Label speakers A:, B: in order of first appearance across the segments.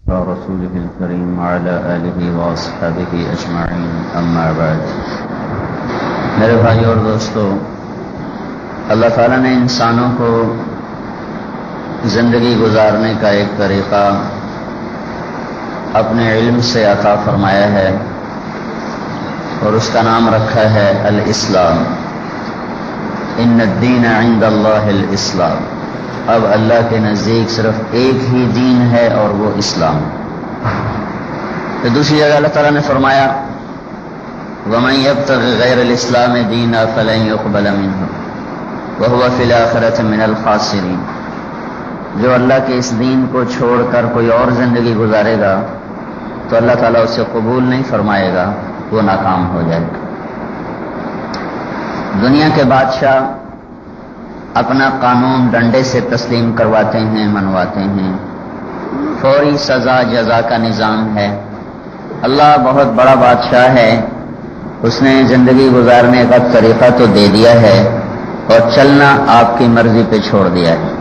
A: ورسوله الكريم وعلى آله وأصحابه أجمعين أما بعد. میرے بھائی اور دوستو، اللہ تعالیٰ نے انسانوں کو زندگی گزارنے کا ایک طریقہ اپنے علم سے عطا فرمایا ہے اور اس کا نام رکھا ہے الاسلام. ان الدین عند اللہ الاسلام. اب اللہ کے نزدیک صرف ایک ہی دین ہے اور وہ اسلام. تو دوسری جگہ اللہ تعالیٰ نے فرمایا وَمَن يَبْتَغِ غَيْرَ الْإِسْلَامِ دِينًا فَلَن يُقْبَلَ مِنْهُ وَهُوَ فِي الْآخِرَةِ مِنَ الْخَاسِرِينَ. جو اللہ کے اس دین کو چھوڑ کر کوئی اور زندگی گزارے گا تو اللہ تعالیٰ اسے قبول نہیں فرمائے گا، وہ ناکام ہو جائے گا. دنیا کے بادشاہ اپنا قانون ڈنڈے سے تسلیم کرواتے ہیں، منواتے ہیں، فوری سزا جزا کا نظام ہے. اللہ بہت بڑا بادشاہ ہے، اس نے زندگی گزارنے کا طریقہ تو دے دیا ہے اور چلنا آپ کی مرضی پہ چھوڑ دیا ہے.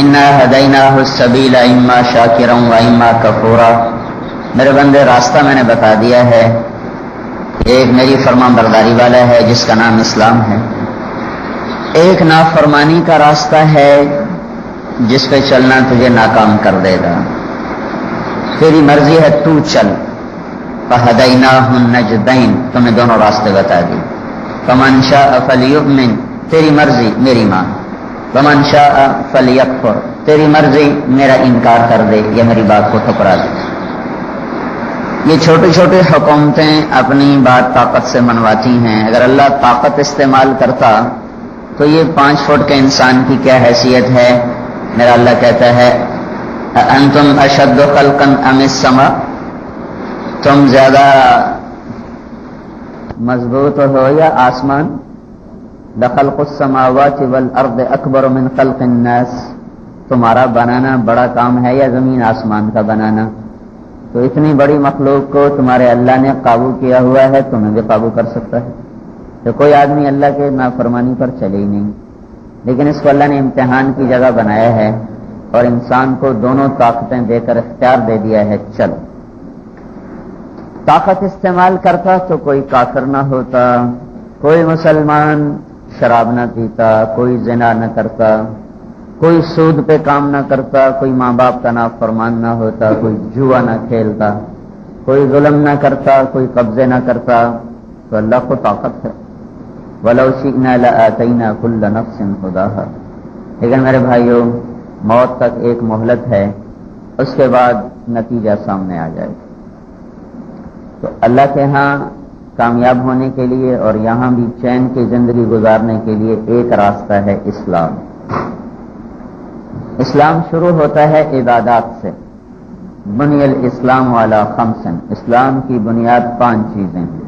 A: انا ہدیناہ السبیل اما شاکرا و اما کفورا. میرے بندے، راستہ میں نے بتا دیا ہے. ایک میری فرمان برداری والا ہے جس کا نام اسلام ہے، ایک نافرمانی کا راستہ ہے جس پہ چلنا تجھے ناکام کر دے گا. تیری مرضی ہے، تو چل. فہدیناہ النجدین، تمہیں دونوں راستے بتا دی. فمن شاء فلیؤمن، تیری مرضی میری مان. فمن شاء فلیکفر، تیری مرضی میرا انکار کر دے یا میری بات کو ٹھکرا دے. یہ چھوٹی چھوٹی حکومتیں اپنی بات طاقت سے منواتی ہیں. اگر اللہ طاقت استعمال کرتا تو یہ 5 فٹ کے انسان کی کیا حیثیت ہے؟ میرا اللہ کہتا ہے انتم اشد خلقا ام السماء، تم زیادہ مضبوط ہو یا آسمان؟ لخلق السماوات والارض اکبر من خلق الناس. تمہارا بنانا بڑا کام ہے یا زمین آسمان کا بنانا؟ تو اتنی بڑی مخلوق کو تمہارے اللہ نے قابو کیا ہوا ہے، تمہیں بھی قابو کر سکتا ہے. تو کوئی آدمی اللہ کے نافرمانی پر چلے ہی نہیں. لیکن اس کو اللہ نے امتحان کی جگہ بنایا ہے اور انسان کو دونوں طاقتیں دے کر اختیار دے دیا ہے. چل، طاقت استعمال کرتا تو کوئی کافر نہ ہوتا، کوئی مسلمان شراب نہ پیتا، کوئی زنا نہ کرتا، کوئی سود پہ کام نہ کرتا، کوئی ماں باپ کا نافرمان نہ ہوتا، کوئی جوا نہ کھیلتا، کوئی ظلم نہ کرتا، کوئی قبضے نہ کرتا. تو اللہ کو طاقت ہے. وَلَوْ شِئْنَا لَآتَيْنَا كُلَّ نَفْسٍ هُدَاهَا. لیکن میرے بھائیوں، موت تک ایک مہلت ہے، اس کے بعد نتیجہ سامنے آ جائے گا. تو اللہ کے ہاں کامیاب ہونے کے لیے اور یہاں بھی چین کی زندگی گزارنے کے لیے ایک راستہ ہے اسلام. اسلام شروع ہوتا ہے عبادات سے. بنی الاسلام علی 5. اسلام کی بنیاد 5 چیزیں ہیں.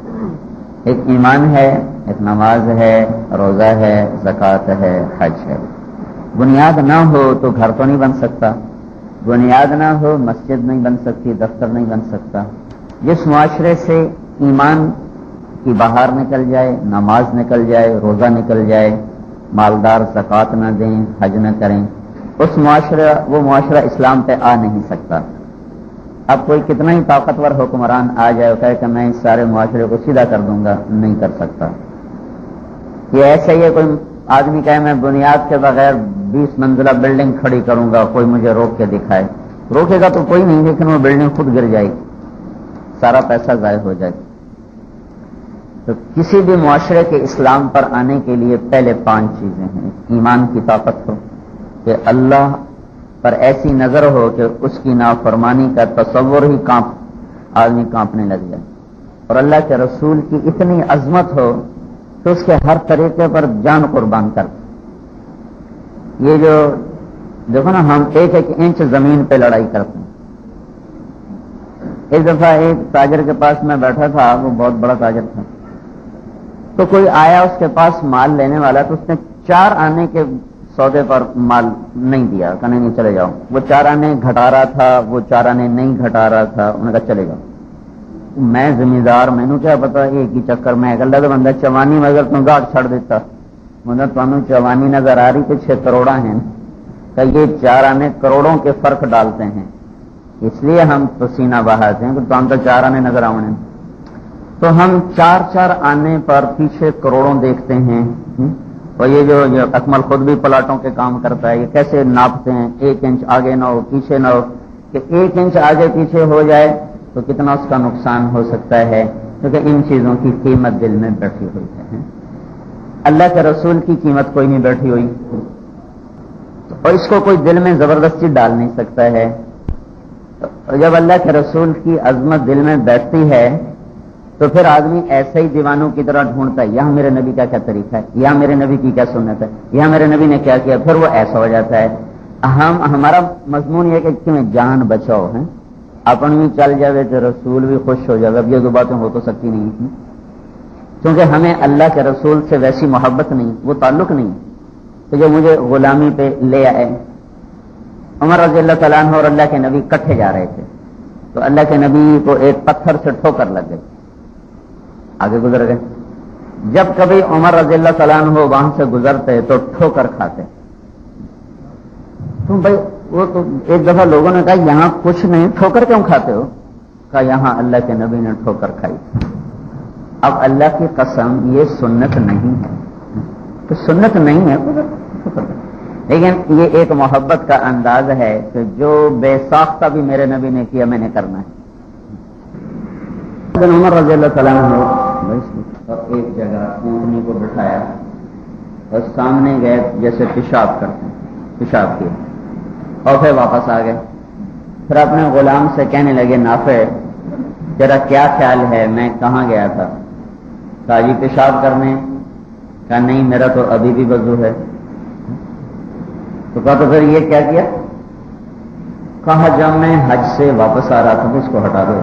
A: ایک ایمان ہے، ایک نماز ہے، روزہ ہے، زکوٰۃ ہے، حج ہے. بنیاد نہ ہو تو گھر تو نہیں بن سکتا، بنیاد نہ ہو مسجد نہیں بن سکتی، دفتر نہیں بن سکتا. جس معاشرے سے ایمان کی بہار نکل جائے، نماز نکل جائے، روزہ نکل جائے، مالدار زکوٰۃ نہ دیں، حج نہ کریں، وہ معاشرہ اسلام پہ آ نہیں سکتا. اب کوئی کتنا ہی طاقتور حکمران آ جائے اور کہے کہ میں اس سارے معاشرے کو سیدھا کر دوں گا، نہیں کر سکتا. یہ ایسا ہی ہے، کوئی آدمی کہے میں بنیاد کے بغیر 20 منزلہ بلڈنگ کھڑی کروں گا، کوئی مجھے روک کے دکھائے. روکے گا تو کوئی نہیں، لیکن وہ بلڈنگ خود گر جائے گی، سارا پیسہ ضائع ہو جائے گا. تو کسی بھی معاشرے کے اسلام پر آنے کے لیے پہلے 5 چیزیں ہیں. ایمان کی طاقت ہو کہ اللہ پر ایسی نظر ہو کہ اس کی نافرمانی کا تصور ہی آدمی کانپنے لگ جائے، اور اللہ کے رسول کی اتنی عظمت ہو کہ اس کے ہر طریقے پر جان قربان کر. یہ جو دیکھو نا، ہم 1 انچ زمین پہ لڑائی کرتے ہیں. ایک دفعہ ایک تاجر کے پاس میں بیٹھا تھا، وہ بہت بڑا تاجر تھا. تو کوئی آیا اس کے پاس مال لینے والا، تو اس نے 4 آنے کے سودے پر مال نہیں دیا، کہنے نہیں چلے جاؤ. وہ 4 آنے گھٹا رہا تھا، وہ 4 آنے نہیں گھٹا رہا تھا. انہوں نے کہا چلے جاؤ. میں زمیندار، میں نے کیا پتا ایک ہی چکر میں اللہ کا بندہ چوانی میں اگر تم گاٹ چھڑ دیتا، مطلب تمہیں چوانی نظر آ رہی تو 6 کروڑ ہیں. کہ یہ 4 آنے کروڑوں کے فرق ڈالتے ہیں. اس لیے ہم پسینہ بہاتے ہیں تو ہم تو 4 آنے نظر آنے، تو ہم 4 آنے پر پیچھے کروڑوں دیکھتے ہیں. اور یہ جو اکمل خود بھی پلاٹوں کے کام کرتا ہے، یہ کیسے ناپتے ہیں 1 انچ آگے نہ ہو پیچھے نہ ہو، کہ 1 انچ آگے پیچھے ہو جائے تو کتنا اس کا نقصان ہو سکتا ہے، کیونکہ ان چیزوں کی قیمت دل میں بیٹھی ہوئی ہے. اللہ کے رسول کی قیمت کوئی نہیں بیٹھی ہوئی، اور اس کو کوئی دل میں زبردستی ڈال نہیں سکتا ہے. جب اللہ کے رسول کی عظمت دل میں بیٹھتی ہے تو پھر آدمی ایسے ہی دیوانوں کی طرح ڈھونڈتا ہے، یہاں میرے نبی کا کیا طریقہ ہے، یہاں میرے نبی کی کیا سنت ہے، یہاں میرے نبی نے کیا کیا، پھر وہ ایسا ہو جاتا ہے. ہمارا مضمون یہ کہ تمہیں جان بچاؤ ہے، اپن بھی چل جاوے تو رسول بھی خوش ہو جائے. اب یہ 2 باتیں ہو تو سکتی نہیں تھی، کیونکہ ہمیں اللہ کے رسول سے ویسی محبت نہیں، وہ تعلق نہیں تو جو مجھے غلامی پہ لے آئے. عمر رضی اللہ تعالیٰ عنہ اور اللہ کے نبی کٹھے جا رہے تھے، تو اللہ کے نبی کو ایک پتھر سے ٹھوکر لگ گئی، آگے گزر گئے. جب کبھی عمر رضی اللہ تعالیٰ عنہ وہاں سے گزرتے تو ٹھوکر کھاتے. تو بھائی وہ تو ایک دفعہ لوگوں نے کہا یہاں کچھ نہیں، ٹھوکر کیوں کھاتے ہو؟ کہا یہاں اللہ کے نبی نے ٹھوکر کھائی. اب اللہ کی قسم یہ سنت نہیں ہے، تو سنت نہیں ہے، لیکن یہ ایک محبت کا انداز ہے کہ جو بے ساختہ بھی میرے نبی نے کیا میں نے کرنا ہے. عمر رضی اللہ تعالیٰ عنہ ایک جگہ اونٹنی کو بٹھایا اور سامنے گئے جیسے پیشاب کرتے ہیں، پیشاب کیا اور پھر واپس آ گئے. پھر اپنے غلام سے کہنے لگے نافع تیرا کیا خیال ہے میں کہاں گیا تھا؟ کہا جی پیشاب کرنے. کہا نہیں میرا تو ابھی بھی وضو ہے. تو کہا تو پھر یہ کیا کیا؟ کہا جب میں حج سے واپس آ رہا تھا تو اس کو ہٹا دو.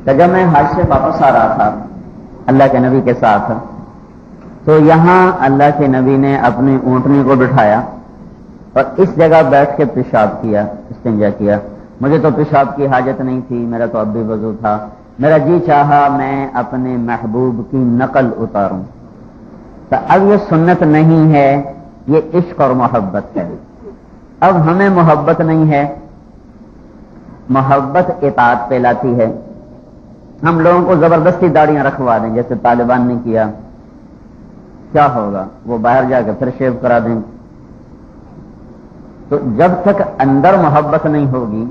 A: جب میں حج سے واپس آ رہا تھا اللہ کے نبی کے ساتھ، تو یہاں اللہ کے نبی نے اپنی اونٹنی کو بٹھایا اور اس جگہ بیٹھ کے پیشاب کیا، استنجا کیا. مجھے تو پیشاب کی حاجت نہیں تھی، میرا تو اب بھی وضو تھا. میرا جی چاہا میں اپنے محبوب کی نقل اتاروں. تو اب یہ سنت نہیں ہے، یہ عشق اور محبت ہے. اب ہمیں محبت نہیں ہے، محبت اطاعت پہ لاتی ہے. ہم لوگوں کو زبردستی داڑیاں رکھوا دیں جیسے طالبان نے کیا، کیا ہوگا؟ وہ باہر جا کے پھر شیو کرا دیں. تو جب تک اندر محبت نہیں ہوگی،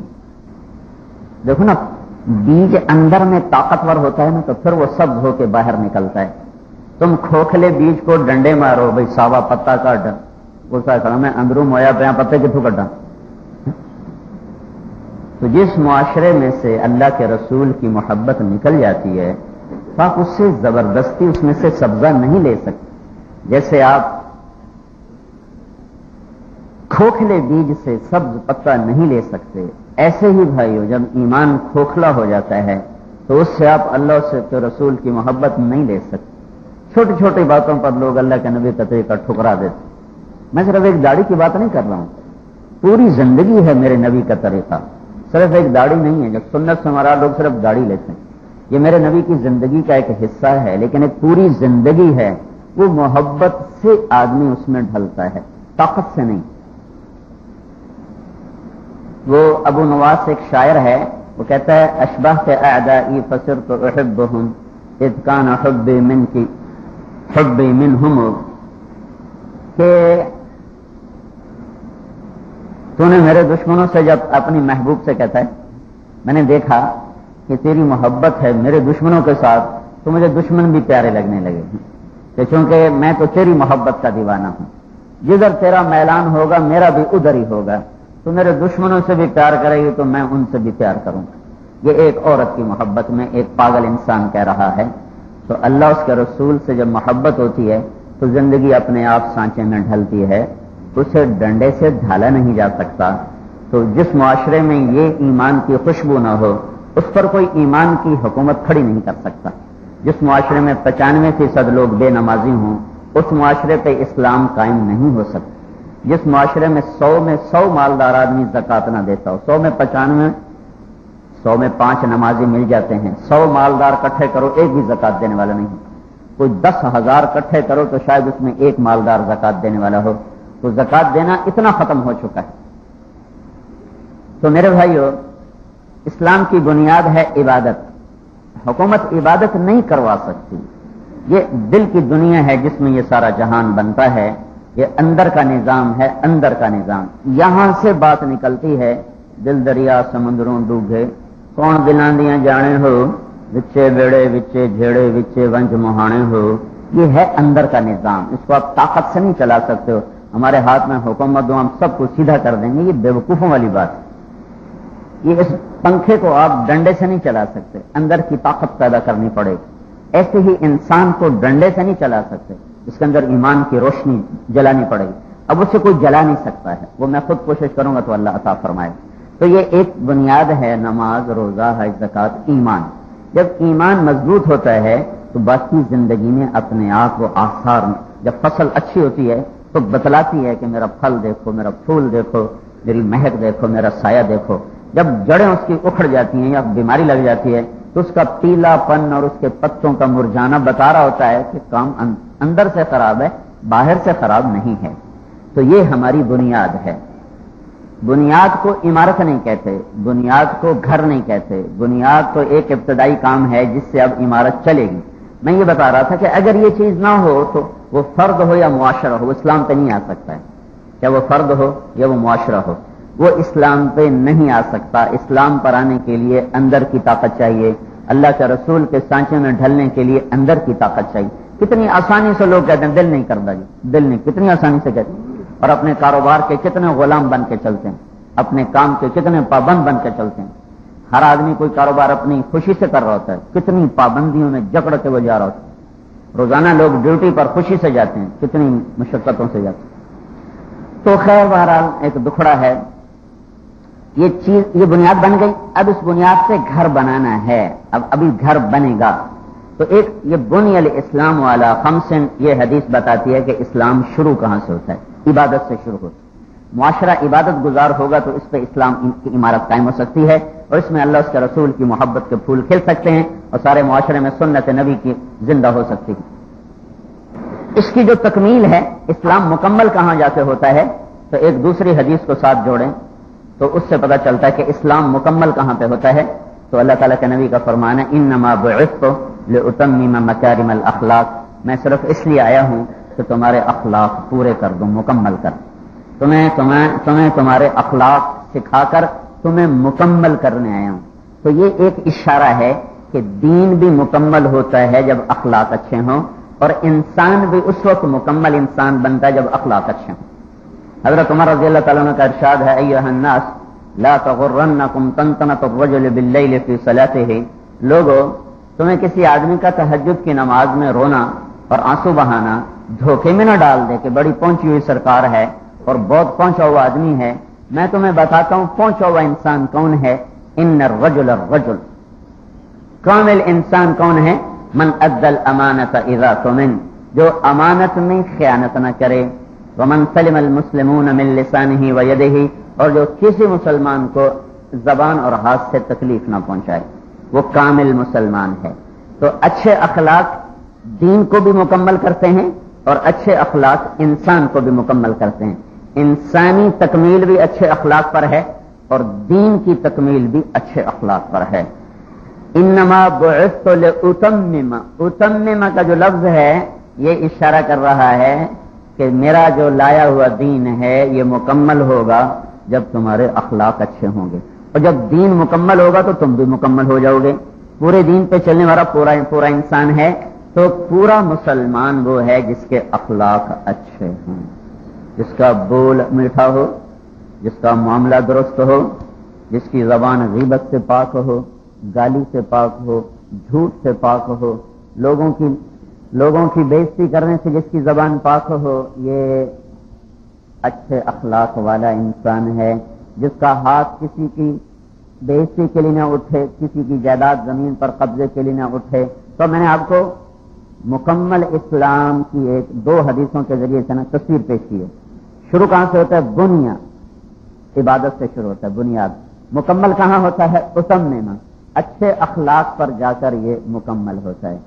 A: دیکھو نا بیج اندر میں طاقتور ہوتا ہے نا تو پھر وہ سبز ہو کے باہر نکلتا ہے. تم کھوکھلے بیج کو ڈنڈے مارو، بھائی ساوا پتا کاٹ، گسا کھڑا میں اندروں مویا پہ پتے کتوں کٹا. تو جس معاشرے میں سے اللہ کے رسول کی محبت نکل جاتی ہے تو آپ اس سے زبردستی اس میں سے سبزہ نہیں لے سکتے. جیسے آپ کھوکھلے بیج سے سبز پتا نہیں لے سکتے، ایسے ہی بھائیو جب ایمان کھوکھلا ہو جاتا ہے تو اس سے آپ اللہ سے تو رسول کی محبت نہیں لے سکتے. چھوٹی چھوٹی باتوں پر لوگ اللہ کے نبی کا طریقہ ٹھکرا دیتے. میں صرف ایک داڑھی کی بات نہیں کر رہا ہوں، پوری زندگی ہے میرے نبی کا طریقہ، صرف ایک داڑھی نہیں ہے. جب سنت سے ہمارا لوگ صرف داڑھی لیتے ہیں، یہ میرے نبی کی زندگی کا ایک حصہ ہے، لیکن ایک پوری زندگی ہے. وہ محبت سے آدمی اس میں ڈھلتا ہے، طاقت سے نہیں. وہ ابو نواس ایک شاعر ہے، وہ کہتا ہے اشبہت اعدائی فصرت احبهم اذ کان حبی منکی حبی منہم، کہ تو نے میرے دشمنوں سے جب اپنی محبوب سے کہتا ہے میں نے دیکھا کہ تیری محبت ہے میرے دشمنوں کے ساتھ تو مجھے دشمن بھی پیارے لگنے لگے، کہ چونکہ میں تو تیری محبت کا دیوانہ ہوں. جدھر تیرا میلان ہوگا میرا بھی ادھر ہی ہوگا. تو میرے دشمنوں سے بھی پیار کرے گی تو میں ان سے بھی پیار کروں گا. یہ ایک عورت کی محبت میں ایک پاگل انسان کہہ رہا ہے. تو اللہ اس کے رسول سے جب محبت ہوتی ہے تو زندگی اپنے آپ سانچے میں ڈھلتی ہے، اسے ڈنڈے سے ڈھالا نہیں جا سکتا. تو جس معاشرے میں یہ ایمان کی خوشبو نہ ہو اس پر کوئی ایمان کی حکومت کھڑی نہیں کر سکتا. جس معاشرے میں 95% لوگ بے نمازی ہوں اس معاشرے پہ اسلام قائم نہیں ہو سکتا. جس معاشرے میں 100 مالدار آدمی زکات نہ دیتا ہو، 100 میں 95، 100 میں 5 نمازی مل جاتے ہیں، 100 مالدار اکٹھے کرو ایک بھی زکات دینے والا نہیں. کوئی 10,000 اکٹھے کرو تو شاید اس میں ایک مالدار زکات دینے والا ہو، تو زکات دینا اتنا ختم ہو چکا ہے۔ تو میرے بھائیو، اسلام کی بنیاد ہے عبادت۔ حکومت عبادت نہیں کروا سکتی، یہ دل کی دنیا ہے جس میں یہ سارا جہان بنتا ہے، یہ اندر کا نظام ہے، اندر کا نظام۔ یہاں سے بات نکلتی ہے، دل دریا سمندروں ڈوبے، کون بلاندیاں جانے ہو، وچے بیڑے وچے جھیڑے وچے ونج مہانے ہو۔ یہ ہے اندر کا نظام، اس کو آپ طاقت سے نہیں چلا سکتے ہو۔ ہمارے ہاتھ میں حکومت دو، ہم سب کو سیدھا کر دیں گے، یہ بیوقوفوں والی بات ہے۔ یہ اس پنکھے کو آپ ڈنڈے سے نہیں چلا سکتے، اندر کی طاقت پیدا کرنی پڑے گی۔ ایسے ہی انسان کو ڈنڈے سے نہیں چلا سکتے، اس کے اندر ایمان کی روشنی جلانی پڑے گی۔ اب اسے کوئی جلا نہیں سکتا ہے، وہ میں خود کوشش کروں گا تو اللہ عطا فرمائے۔ تو یہ ایک بنیاد ہے، نماز، روزہ، حج، زکات، ایمان۔ جب ایمان مضبوط ہوتا ہے تو باقی زندگی میں اپنے آپ وہ آثار، جب فصل اچھی ہوتی ہے تو بتلاتی ہے کہ میرا پھل دیکھو، میرا پھول دیکھو، میری مہک دیکھو، میرا سایہ دیکھو۔ جب جڑیں اس کی اکھڑ جاتی ہیں یا بیماری لگ جاتی ہے تو اس کا پیلا پن اور اس کے پتوں کا مرجانا بتا رہا ہوتا ہے کہ کام اندر سے خراب ہے، باہر سے خراب نہیں ہے۔ تو یہ ہماری بنیاد ہے۔ بنیاد کو عمارت نہیں کہتے، بنیاد کو گھر نہیں کہتے، بنیاد تو ایک ابتدائی کام ہے جس سے اب عمارت چلے گی۔ میں یہ بتا رہا تھا کہ اگر یہ چیز نہ ہو تو وہ فرد ہو یا معاشرہ ہو، وہ اسلام پہ نہیں آ سکتا ہے۔ کیا وہ فرد ہو یا وہ معاشرہ ہو، وہ اسلام پہ نہیں آ سکتا۔ اسلام پر آنے کے لیے اندر کی طاقت چاہیے، اللہ کے رسول کے سانچے میں ڈھلنے کے لیے اندر کی طاقت چاہیے۔ کتنی آسانی سے لوگ کہتے ہیں دل نہیں کرتا جی، دل نہیں، کتنی آسانی سے کہتے ہیں، اور اپنے کاروبار کے کتنے غلام بن کے چلتے ہیں، اپنے کام کے کتنے پابند بن کے چلتے ہیں۔ ہر آدمی کوئی کاروبار اپنی خوشی سے کر رہا ہوتا ہے، کتنی پابندیوں میں جکڑ کے وہ جا رہا ہوتا ہے۔ روزانہ لوگ ڈیوٹی پر خوشی سے جاتے ہیں، کتنی مشقتوں سے جاتے ہیں۔ تو خیر بہرحال ایک دکھڑا ہے، یہ چیز، یہ بنیاد بن گئی۔ اب اس بنیاد سے گھر بنانا ہے، ابھی گھر بنے گا۔ تو ایک یہ بنی الاسلام والا خمسن، یہ حدیث بتاتی ہے کہ اسلام شروع کہاں سے ہوتا ہے، عبادت سے شروع ہوتا ہے۔ معاشرہ عبادت گزار ہوگا تو اس پہ اسلام کی عمارت قائم ہو سکتی ہے، اور اس میں اللہ اس کے رسول کی محبت کے پھول کھل سکتے ہیں، اور سارے معاشرے میں سنت نبی کی زندہ ہو سکتی ہے۔ اس کی جو تکمیل ہے، اسلام مکمل کہاں جا کے ہوتا ہے، تو ایک دوسری حدیث کو ساتھ جوڑیں تو اس سے پتہ چلتا ہے کہ اسلام مکمل کہاں پہ ہوتا ہے۔ تو اللہ تعالیٰ کے نبی کا فرمان ہے، انما بعثت لاتمم مکارم الاخلاق، میں صرف اس لیے آیا ہوں کہ تمہارے اخلاق پورے کر دوں، مکمل کر دوں، تمہیں تمہارے اخلاق سکھا کر تمہیں مکمل کرنے آیا ہوں۔ تو یہ ایک اشارہ ہے کہ دین بھی مکمل ہوتا ہے جب اخلاق اچھے ہوں، اور انسان بھی اس وقت مکمل انسان بنتا ہے جب اخلاق اچھے ہوں۔ حضرت عمر رضی اللہ تعالیٰ عنہ کا ارشاد ہے، ایھا الناس لا تغرنکم طنطنۃ الرجل باللیل فی صلاته، لوگو تمہیں کسی آدمی کا تہجد کی نماز میں رونا اور آنسو بہانا دھوکے میں نہ ڈال دے کہ بڑی پہنچی ہوئی سرکار ہے اور بہت پہنچا ہوا آدمی ہے۔ میں تمہیں بتاتا ہوں پہنچا ہوا انسان کون ہے، ان الرجل الرجل، کامل انسان کون ہے، من ادى الامانۃ اذا تؤمن، جو امانت میں خیانت نہ کرے، ومن سلم المسلمون من لسانه ويده، اور جو کسی مسلمان کو زبان اور ہاتھ سے تکلیف نہ پہنچائے، وہ کامل مسلمان ہے۔ تو اچھے اخلاق دین کو بھی مکمل کرتے ہیں، اور اچھے اخلاق انسان کو بھی مکمل کرتے ہیں۔ انسانی تکمیل بھی اچھے اخلاق پر ہے، اور دین کی تکمیل بھی اچھے اخلاق پر ہے۔ انما بعثت لاتمم، اتمم کا جو لفظ ہے یہ اشارہ کر رہا ہے کہ میرا جو لایا ہوا دین ہے یہ مکمل ہوگا جب تمہارے اخلاق اچھے ہوں گے، اور جب دین مکمل ہوگا تو تم بھی مکمل ہو جاؤ گے۔ پورے دین پہ چلنے والا پورا انسان ہے، تو پورا مسلمان وہ ہے جس کے اخلاق اچھے ہوں، جس کا بول میٹھا ہو، جس کا معاملہ درست ہو، جس کی زبان غیبت سے پاک ہو، گالی سے پاک ہو، جھوٹ سے پاک ہو، لوگوں کی بےعزتی کرنے سے جس کی زبان پاک ہو، یہ اچھے اخلاق والا انسان ہے۔ جس کا ہاتھ کسی کی بےعزتی کے لیے نہ اٹھے، کسی کی جائیداد زمین پر قبضے کے لیے نہ اٹھے۔ تو میں نے آپ کو مکمل اسلام کی ایک دو حدیثوں کے ذریعے سے نا تصویر پیش کی ہے۔ شروع کہاں سے ہوتا ہے، بنیاد، عبادت سے شروع ہوتا ہے بنیاد۔ مکمل کہاں ہوتا ہے، اتمم، اچھے اخلاق پر جا کر یہ مکمل ہوتا ہے۔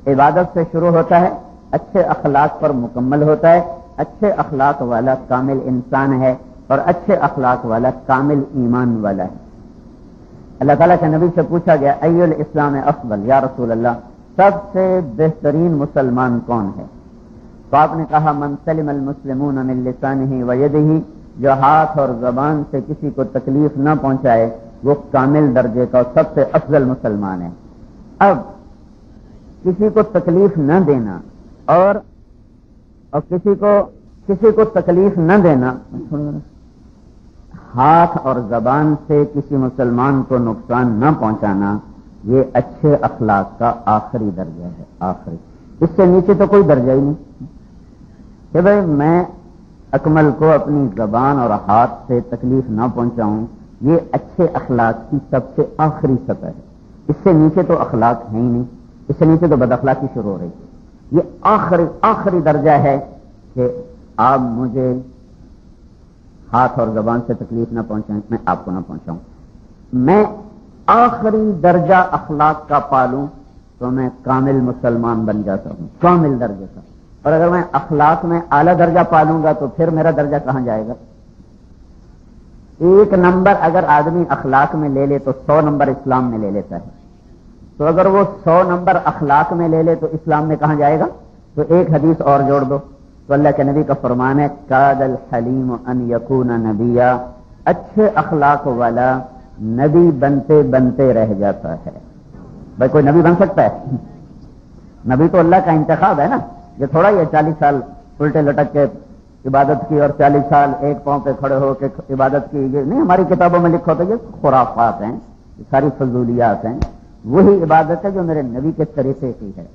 A: عبادت سے شروع ہوتا ہے، اچھے اخلاق پر مکمل ہوتا ہے، اچھے اخلاق والا کامل انسان ہے اور اچھے اخلاق والا کامل ایمان والا ہے۔ اللہ تعالیٰ کے نبی سے پوچھا گیا ای الاسلام افضل، یا رسول اللہ سب سے بہترین مسلمان کون ہے؟ تو آپ نے کہا من سلم المسلمون من لسانہ ویدہ، جو ہاتھ اور زبان سے کسی کو تکلیف نہ پہنچائے وہ کامل درجے کا سب سے افضل مسلمان ہے۔ اب کسی کو تکلیف نہ دینا اور کسی کو تکلیف نہ دینا، ہاتھ اور زبان سے کسی مسلمان کو نقصان نہ پہنچانا، یہ اچھے اخلاق کا آخری درجہ ہے، آخری۔ اس سے نیچے تو کوئی درجہ ہی نہیں کہ بھائی میں اکمل کو اپنی زبان اور ہاتھ سے تکلیف نہ پہنچاؤں، یہ اچھے اخلاق کی سب سے آخری سطح ہے۔ اس سے نیچے تو اخلاق ہے ہی نہیں، اس سے نیچے تو بد اخلاقی شروع ہو رہی ہے۔ یہ آخری درجہ ہے کہ آپ مجھے ہاتھ اور زبان سے تکلیف نہ پہنچائیں، میں آپ کو نہ پہنچاؤں۔ میں آخری درجہ اخلاق کا پالوں تو میں کامل مسلمان بن جاتا ہوں، کامل درجے کا۔ اور اگر میں اخلاق میں اعلیٰ درجہ پالوں گا تو پھر میرا درجہ کہاں جائے گا؟ ایک نمبر اگر آدمی اخلاق میں لے لے تو 100 نمبر اسلام میں لے لیتا ہے، تو اگر وہ 100 نمبر اخلاق میں لے لے تو اسلام میں کہاں جائے گا؟ تو ایک حدیث اور جوڑ دو تو اللہ کے نبی کا فرمان ہے کاد الحلیم ان یکون نبیا، اچھے اخلاق والا نبی بنتے بنتے رہ جاتا ہے۔ بھائی کوئی نبی بن سکتا ہے؟ نبی تو اللہ کا انتخاب ہے نا، یہ تھوڑا یہ 40 سال الٹے لٹک کے عبادت کی اور 40 سال ایک پاؤں پہ کھڑے ہو کے عبادت کی، یہ نہیں ہماری کتابوں میں لکھا ہوتا ہے، یہ خرافات ہیں، یہ ساری فضولیات ہیں۔ وہی عبادت ہے جو میرے نبی کے طریقے کی ہے،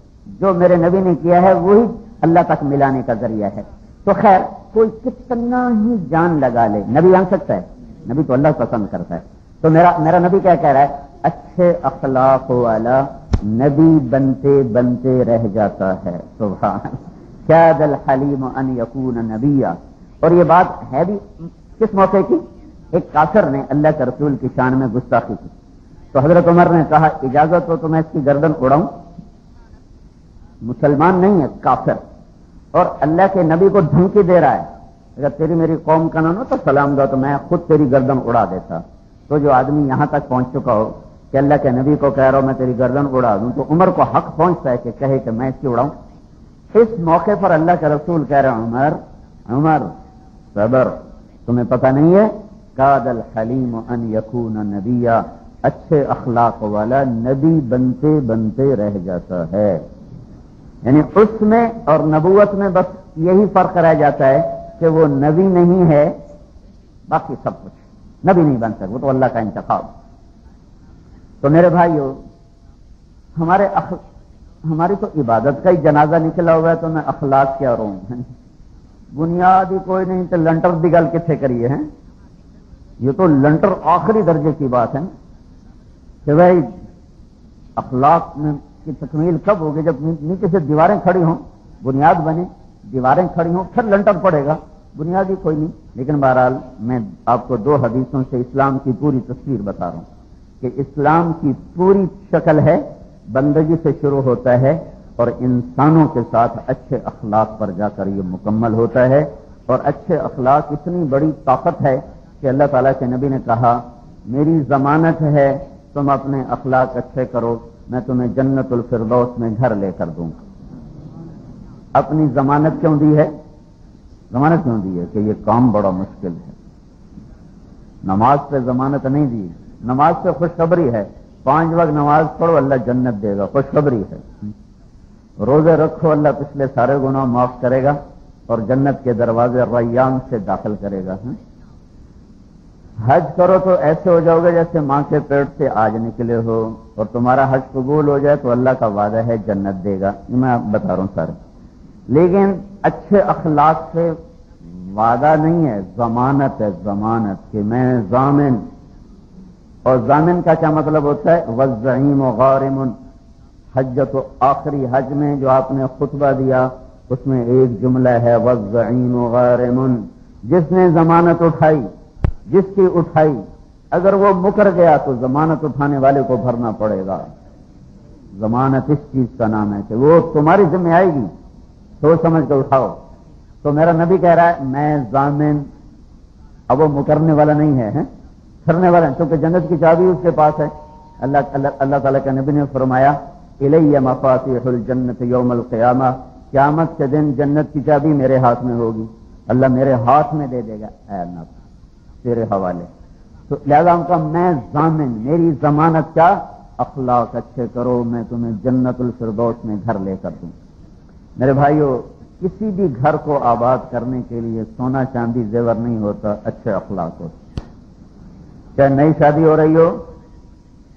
A: جو میرے نبی نے کیا ہے وہی اللہ تک ملانے کا ذریعہ ہے۔ تو خیر کوئی کتنا ہی جان لگا لے نبی بن سکتا ہے؟ نبی تو اللہ پسند کرتا ہے۔ تو میرا نبی کیا کہہ رہا ہے؟ اچھے اخلاق والا نبی بنتے بنتے رہ جاتا ہے۔ سبحان کاد الحلیم ان یکون نبیا۔ اور یہ بات ہے بھی کس موقع کی؟ ایک کافر نے اللہ کے رسول کی شان میں گستاخی کی تو حضرت عمر نے کہا اجازت ہو تو میں اس کی گردن اڑاؤں؟ مسلمان نہیں ہے، کافر، اور اللہ کے نبی کو دھمکی دے رہا ہے اگر تیری میری قوم کا نہ ہو تو سلام دو تو میں خود تیری گردن اڑا دیتا۔ تو جو آدمی یہاں تک پہنچ چکا ہو کہ اللہ کے نبی کو کہہ رہا ہوں میں تیری گردن اڑا دوں، تو عمر کو حق پہنچتا ہے کہ کہے کہ میں اس کی اڑاؤں۔ اس موقع پر اللہ کے رسول کہہ رہے ہیں عمر صبر، تمہیں پتہ نہیں ہے کاد الحلیم ان یکون نبیا، اچھے اخلاق والا نبی بنتے بنتے رہ جاتا ہے۔ یعنی اس میں اور نبوت میں بس یہی فرق رہ جاتا ہے کہ وہ نبی نہیں ہے، باقی سب کچھ نبی نہیں بن سکتا، وہ تو اللہ کا انتخاب۔ تو میرے بھائیو، ہماری تو عبادت کا ہی جنازہ نکلا ہوا ہے تو میں اخلاق کیا رہوں؟ بنیاد ہی کوئی نہیں تو لنٹر دی گل کتنے کریے ہیں؟ یہ تو لنٹر آخری درجے کی بات ہے کہ بھائی اخلاق میں کی تکمیل کب ہوگی؟ جب نیچے سے دیواریں کھڑی ہوں، بنیاد بنے، دیواریں کھڑی ہوں، پھر لنٹر پڑے گا، بنیاد ہی کوئی نہیں۔ لیکن بہرحال میں آپ کو 2 حدیثوں سے اسلام کی پوری تصویر بتا رہا ہوں کہ اسلام کی پوری شکل ہے، بندگی سے شروع ہوتا ہے اور انسانوں کے ساتھ اچھے اخلاق پر جا کر یہ مکمل ہوتا ہے۔ اور اچھے اخلاق اتنی بڑی طاقت ہے کہ اللہ تعالیٰ کے نبی نے کہا میری ضمانت ہے تم اپنے اخلاق اچھے کرو، میں تمہیں جنت الفردوس میں گھر لے کر دوں۔ اپنی ضمانت کیوں دی ہے؟ ضمانت کیوں دی ہے؟ کہ یہ کام بڑا مشکل ہے۔ نماز پہ ضمانت نہیں دی، نماز پہ خوشخبری ہے، 5 وقت نماز پڑھو اللہ جنت دے گا، خوشخبری ہے۔ روزے رکھو اللہ پچھلے سارے گناہ معاف کرے گا اور جنت کے دروازے ریان سے داخل کرے گا۔ حج کرو تو ایسے ہو جاؤ گے جیسے ماں کے پیٹ سے آج نکلے ہو، اور تمہارا حج قبول ہو جائے تو اللہ کا وعدہ ہے جنت دے گا۔ یہ میں بتا رہا ہوں سارے، لیکن اچھے اخلاق سے وعدہ نہیں ہے، ضمانت ہے، ضمانت کہ میں ضامن۔ اور ضامن کا کیا مطلب ہوتا ہے؟ والزعیم غارم۔ حجت آخری حج میں جو آپ نے خطبہ دیا اس میں ایک جملہ ہے والزعیم غارم، جس نے ضمانت اٹھائی، جس کی اٹھائی، اگر وہ مکر گیا تو ضمانت اٹھانے والے کو بھرنا پڑے گا۔ ضمانت اس چیز کا نام ہے کہ وہ تمہاری ذمہ آئے گی، سوچ سمجھ کے اٹھاؤ. تو میرا نبی کہہ رہا ہے میں ضامن. اب وہ مکرنے والا نہیں ہے، کرنے والا، کیونکہ جنت کی چابی اس کے پاس ہے. اللہ تعالیٰ کے نبی نے فرمایا الیہ مفاتیح الجنت یوم القیامہ، قیامت کے دن جنت کی چابی میرے ہاتھ میں ہوگی، اللہ میرے ہاتھ میں دے دے گا، اے اللہ تیرے حوالے. تو لہذا ان کا میں ضامن، میری ضمانت کیا؟ اخلاق اچھے کرو، میں تمہیں جنت الفردوس میں گھر لے کر دوں. میرے بھائیو، کسی بھی گھر کو آباد کرنے کے لیے سونا چاندی زیور نہیں ہوتا، اچھے اخلاق ہوتے. چاہے نئی شادی ہو رہی ہو،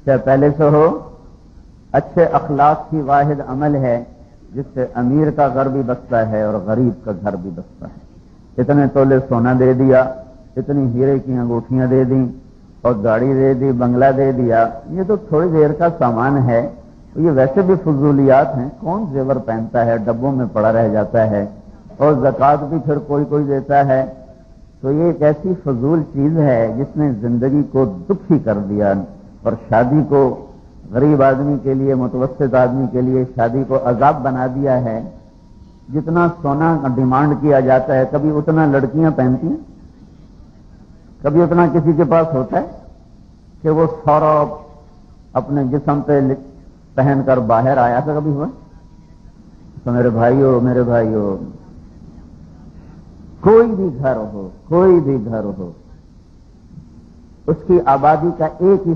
A: چاہے پہلے سے ہو، اچھے اخلاق کی واحد عمل ہے جس سے امیر کا گھر بھی بستا ہے اور غریب کا گھر بھی بستا ہے. اتنے تولے سونا دے دیا، اتنی ہیرے کی انگوٹھیاں دے دیں اور گاڑی دے دی، بنگلہ دے دیا، یہ تو تھوڑی دیر کا سامان ہے. یہ ویسے بھی فضولیات ہیں، کون زیور پہنتا ہے، ڈبوں میں پڑا رہ جاتا ہے، اور زکوٰۃ بھی پھر کوئی دیتا ہے. تو یہ ایک ایسی فضول چیز ہے جس نے زندگی کو دکھی کر دیا، اور شادی کو غریب آدمی کے لیے، متوسط آدمی کے لیے شادی کو عذاب بنا دیا ہے. جتنا سونا ڈیمانڈ کیا جاتا ہے، کبھی اتنا لڑکیاں پہنتی ہیں، کبھی اتنا کسی کے پاس ہوتا ہے کہ وہ سورا اپنے جسم پہ پہن کر باہر آیا تھا، کبھی ہوا؟ تو میرے بھائیوں، کوئی بھی گھر ہو، اس کی آبادی کا ایک ہی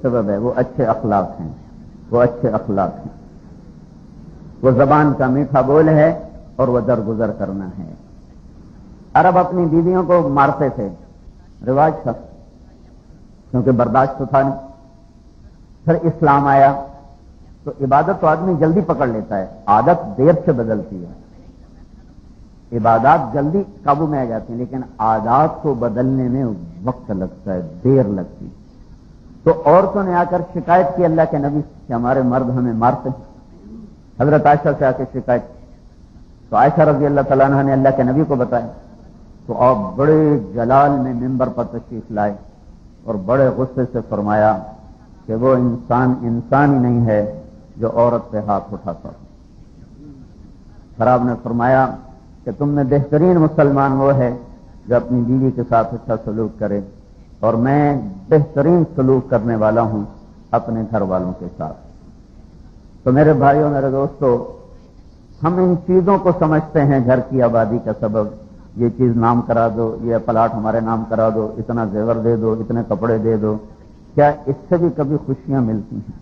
A: سبب ہے، وہ اچھے اخلاق ہیں. وہ زبان کا میٹھا بول ہے اور وہ درگزر کرنا ہے. عرب اپنی بیویوں کو مارتے تھے، رواج تھا، کیونکہ برداشت تو تھا نہیں. پھر اسلام آیا تو عبادت تو آدمی جلدی پکڑ لیتا ہے، عادت دیر سے بدلتی ہے. عبادات جلدی قابو میں آ جاتی ہیں، لیکن عادات کو بدلنے میں وقت لگتا ہے، دیر لگتی ہے. تو عورتوں نے آ کر شکایت کی اللہ کے نبی کہ ہمارے مرد ہمیں مارتے ہیں. حضرت عائشہ سے آ کے شکایت، تو عائشہ رضی اللہ تعالیٰ عنہ نے اللہ کے نبی کو بتایا. تو آپ بڑے جلال میں ممبر پر تشریف لائے اور بڑے غصے سے فرمایا کہ وہ انسان ہی نہیں ہے جو عورت پہ ہاتھ اٹھاتا. پھر آپ نے فرمایا کہ تم میں بہترین مسلمان وہ ہے جو اپنی بیوی کے ساتھ اچھا سلوک کرے، اور میں بہترین سلوک کرنے والا ہوں اپنے گھر والوں کے ساتھ. تو میرے بھائیوں، میرے دوستو، ہم ان چیزوں کو سمجھتے ہیں گھر کی آبادی کا سبب. یہ چیز نام کرا دو، یہ پلاٹ ہمارے نام کرا دو، اتنا زیور دے دو، اتنے کپڑے دے دو. کیا اس سے بھی کبھی خوشیاں ملتی ہیں؟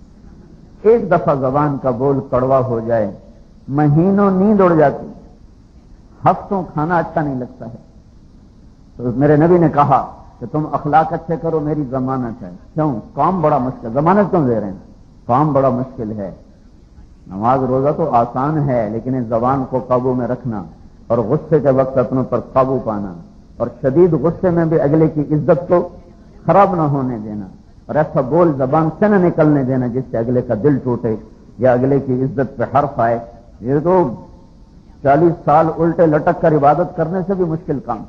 A: ایک دفعہ زبان کا بول کڑوا ہو جائے، مہینوں نیند اڑ جاتی، ہفتوں کھانا اچھا نہیں لگتا ہے. تو میرے نبی نے کہا کہ تم اخلاق اچھے کرو، میری ضمانت ہے. کیوں؟ کام بڑا مشکل، ضمانت کیوں دے رہے ہیں؟ کام بڑا مشکل ہے. نماز روزہ تو آسان ہے، لیکن اس زبان کو قابو میں رکھنا اور غصے کے وقت اپنوں پر قابو پانا، اور شدید غصے میں بھی اگلے کی عزت کو خراب نہ ہونے دینا، اور ایسا بول زبان سے نہ نکلنے دینا جس سے اگلے کا دل ٹوٹے یا اگلے کی عزت پہ حرف آئے. یہ تو 40 سال الٹے لٹک کر عبادت کرنے سے بھی مشکل کام.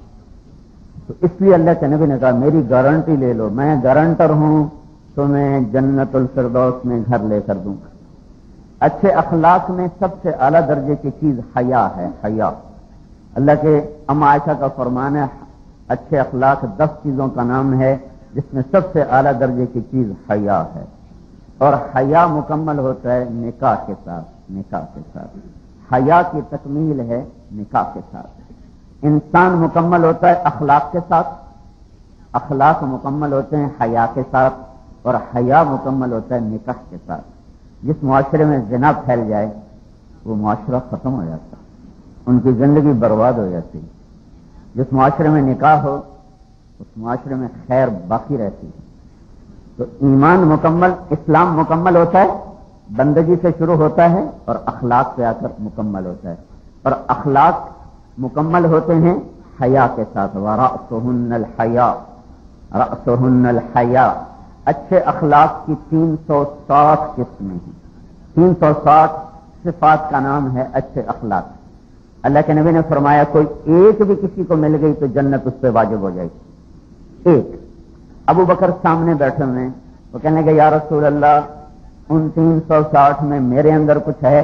A: تو اس لیے اللہ کے نبی نے کہا میری گارنٹی لے لو، میں گارنٹر ہوں، تمہیں جنت الفردوس میں گھر لے کر دوں گا. اچھے اخلاق میں سب سے اعلیٰ درجے کی چیز حیا ہے. حیا، اللہ کے اما عائشہ کا فرمان ہے، اچھے اخلاق 10 چیزوں کا نام ہے جس میں سب سے اعلیٰ درجے کی چیز حیا ہے. اور حیا مکمل ہوتا ہے نکاح کے ساتھ. حیا کی تکمیل ہے نکاح کے ساتھ. انسان مکمل ہوتا ہے اخلاق کے ساتھ، اخلاق مکمل ہوتے ہیں حیا کے ساتھ، اور حیا مکمل ہوتا ہے نکاح کے ساتھ. جس معاشرے میں زنا پھیل جائے وہ معاشرہ ختم ہو جاتا ہے، ان کی زندگی برباد ہو جاتی ہے. جس معاشرے میں نکاح ہو اس معاشرے میں خیر باقی رہتی ہے. تو ایمان مکمل، اسلام مکمل ہوتا ہے، بندگی سے شروع ہوتا ہے اور اخلاق پہ آ کر مکمل ہوتا ہے. اور اخلاق مکمل ہوتے ہیں حیا کے ساتھ. وَرَأْسُهُنَّ الْحَيَاءُ، رَأْسُهُنَّ الْحَيَاءُ. اچھے اخلاق کی 360 قسمیں ہیں، 360 صفات کا نام ہے اچھے اخلاق. اللہ کے نبی نے فرمایا کوئی ایک بھی کسی کو مل گئی تو جنت اس پہ واجب ہو جائے گی. ایک. ابو بکر سامنے بیٹھے ہوئے، وہ کہنے لگے یا رسول اللہ ان 360 میں میرے اندر کچھ ہے؟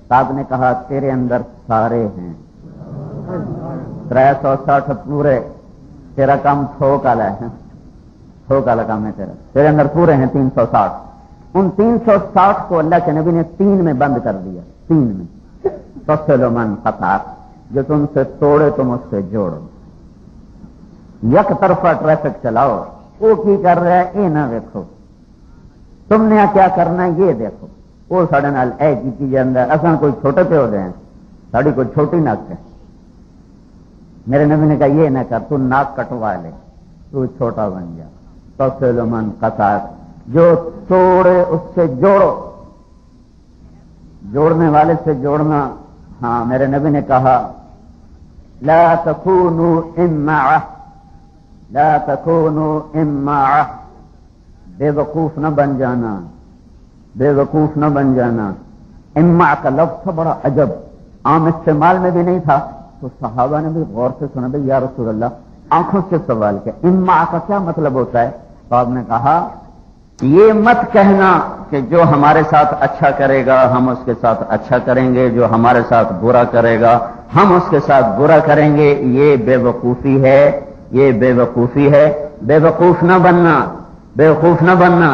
A: صاحب نے کہا تیرے اندر سارے ہیں. 360 پورے تیرا کام تھوک والا ہے، تھوک والا کام ہے تیرے اندر پورے ہیں 360. ان 360 کو اللہ کے نبی نے 3 میں بند کر دیا. 3 میں تصل من قطع، جو تم سے توڑے تم اس سے جوڑو. یک طرفہ ٹریفک چلاؤ، وہ کی کر رہا ہے یہ نہ دیکھو، تم نے کیا کرنا ہے یہ دیکھو. وہ ساڑھے نال اے کی جاندہ اصلا کوئی چھوٹے پہ ہو جائیں، ساڑھی کوئی چھوٹی ناک ہے. میرے نبی نے کہا یہ نہ کر، تو ناک کٹوا لے، تو چھوٹا بن جا. تصل من قطع، جو توڑے اس سے جوڑو. جوڑنے والے سے جوڑنا. ہاں میرے نبی نے کہا لا تکونوا امعہ، لا تکونوا امعہ، بے وقوف نہ بن جانا، بے وقوف نہ بن جانا. امع کا لفظ تھا بڑا عجب، عام استعمال میں بھی نہیں تھا. تو صحابہ نے بھی غور سے سنا، بھائی یا رسول اللہ آنکھوں سے سوال کیا، امع کا کیا مطلب ہوتا ہے؟ تو آپ نے کہا یہ مت کہنا کہ جو ہمارے ساتھ اچھا کرے گا ہم اس کے ساتھ اچھا کریں گے، جو ہمارے ساتھ برا کرے گا ہم اس کے ساتھ برا کریں گے. یہ بے وقوفی ہے، یہ بے وقوفی ہے. بے وقوف نہ بننا، بے وقوف نہ بننا.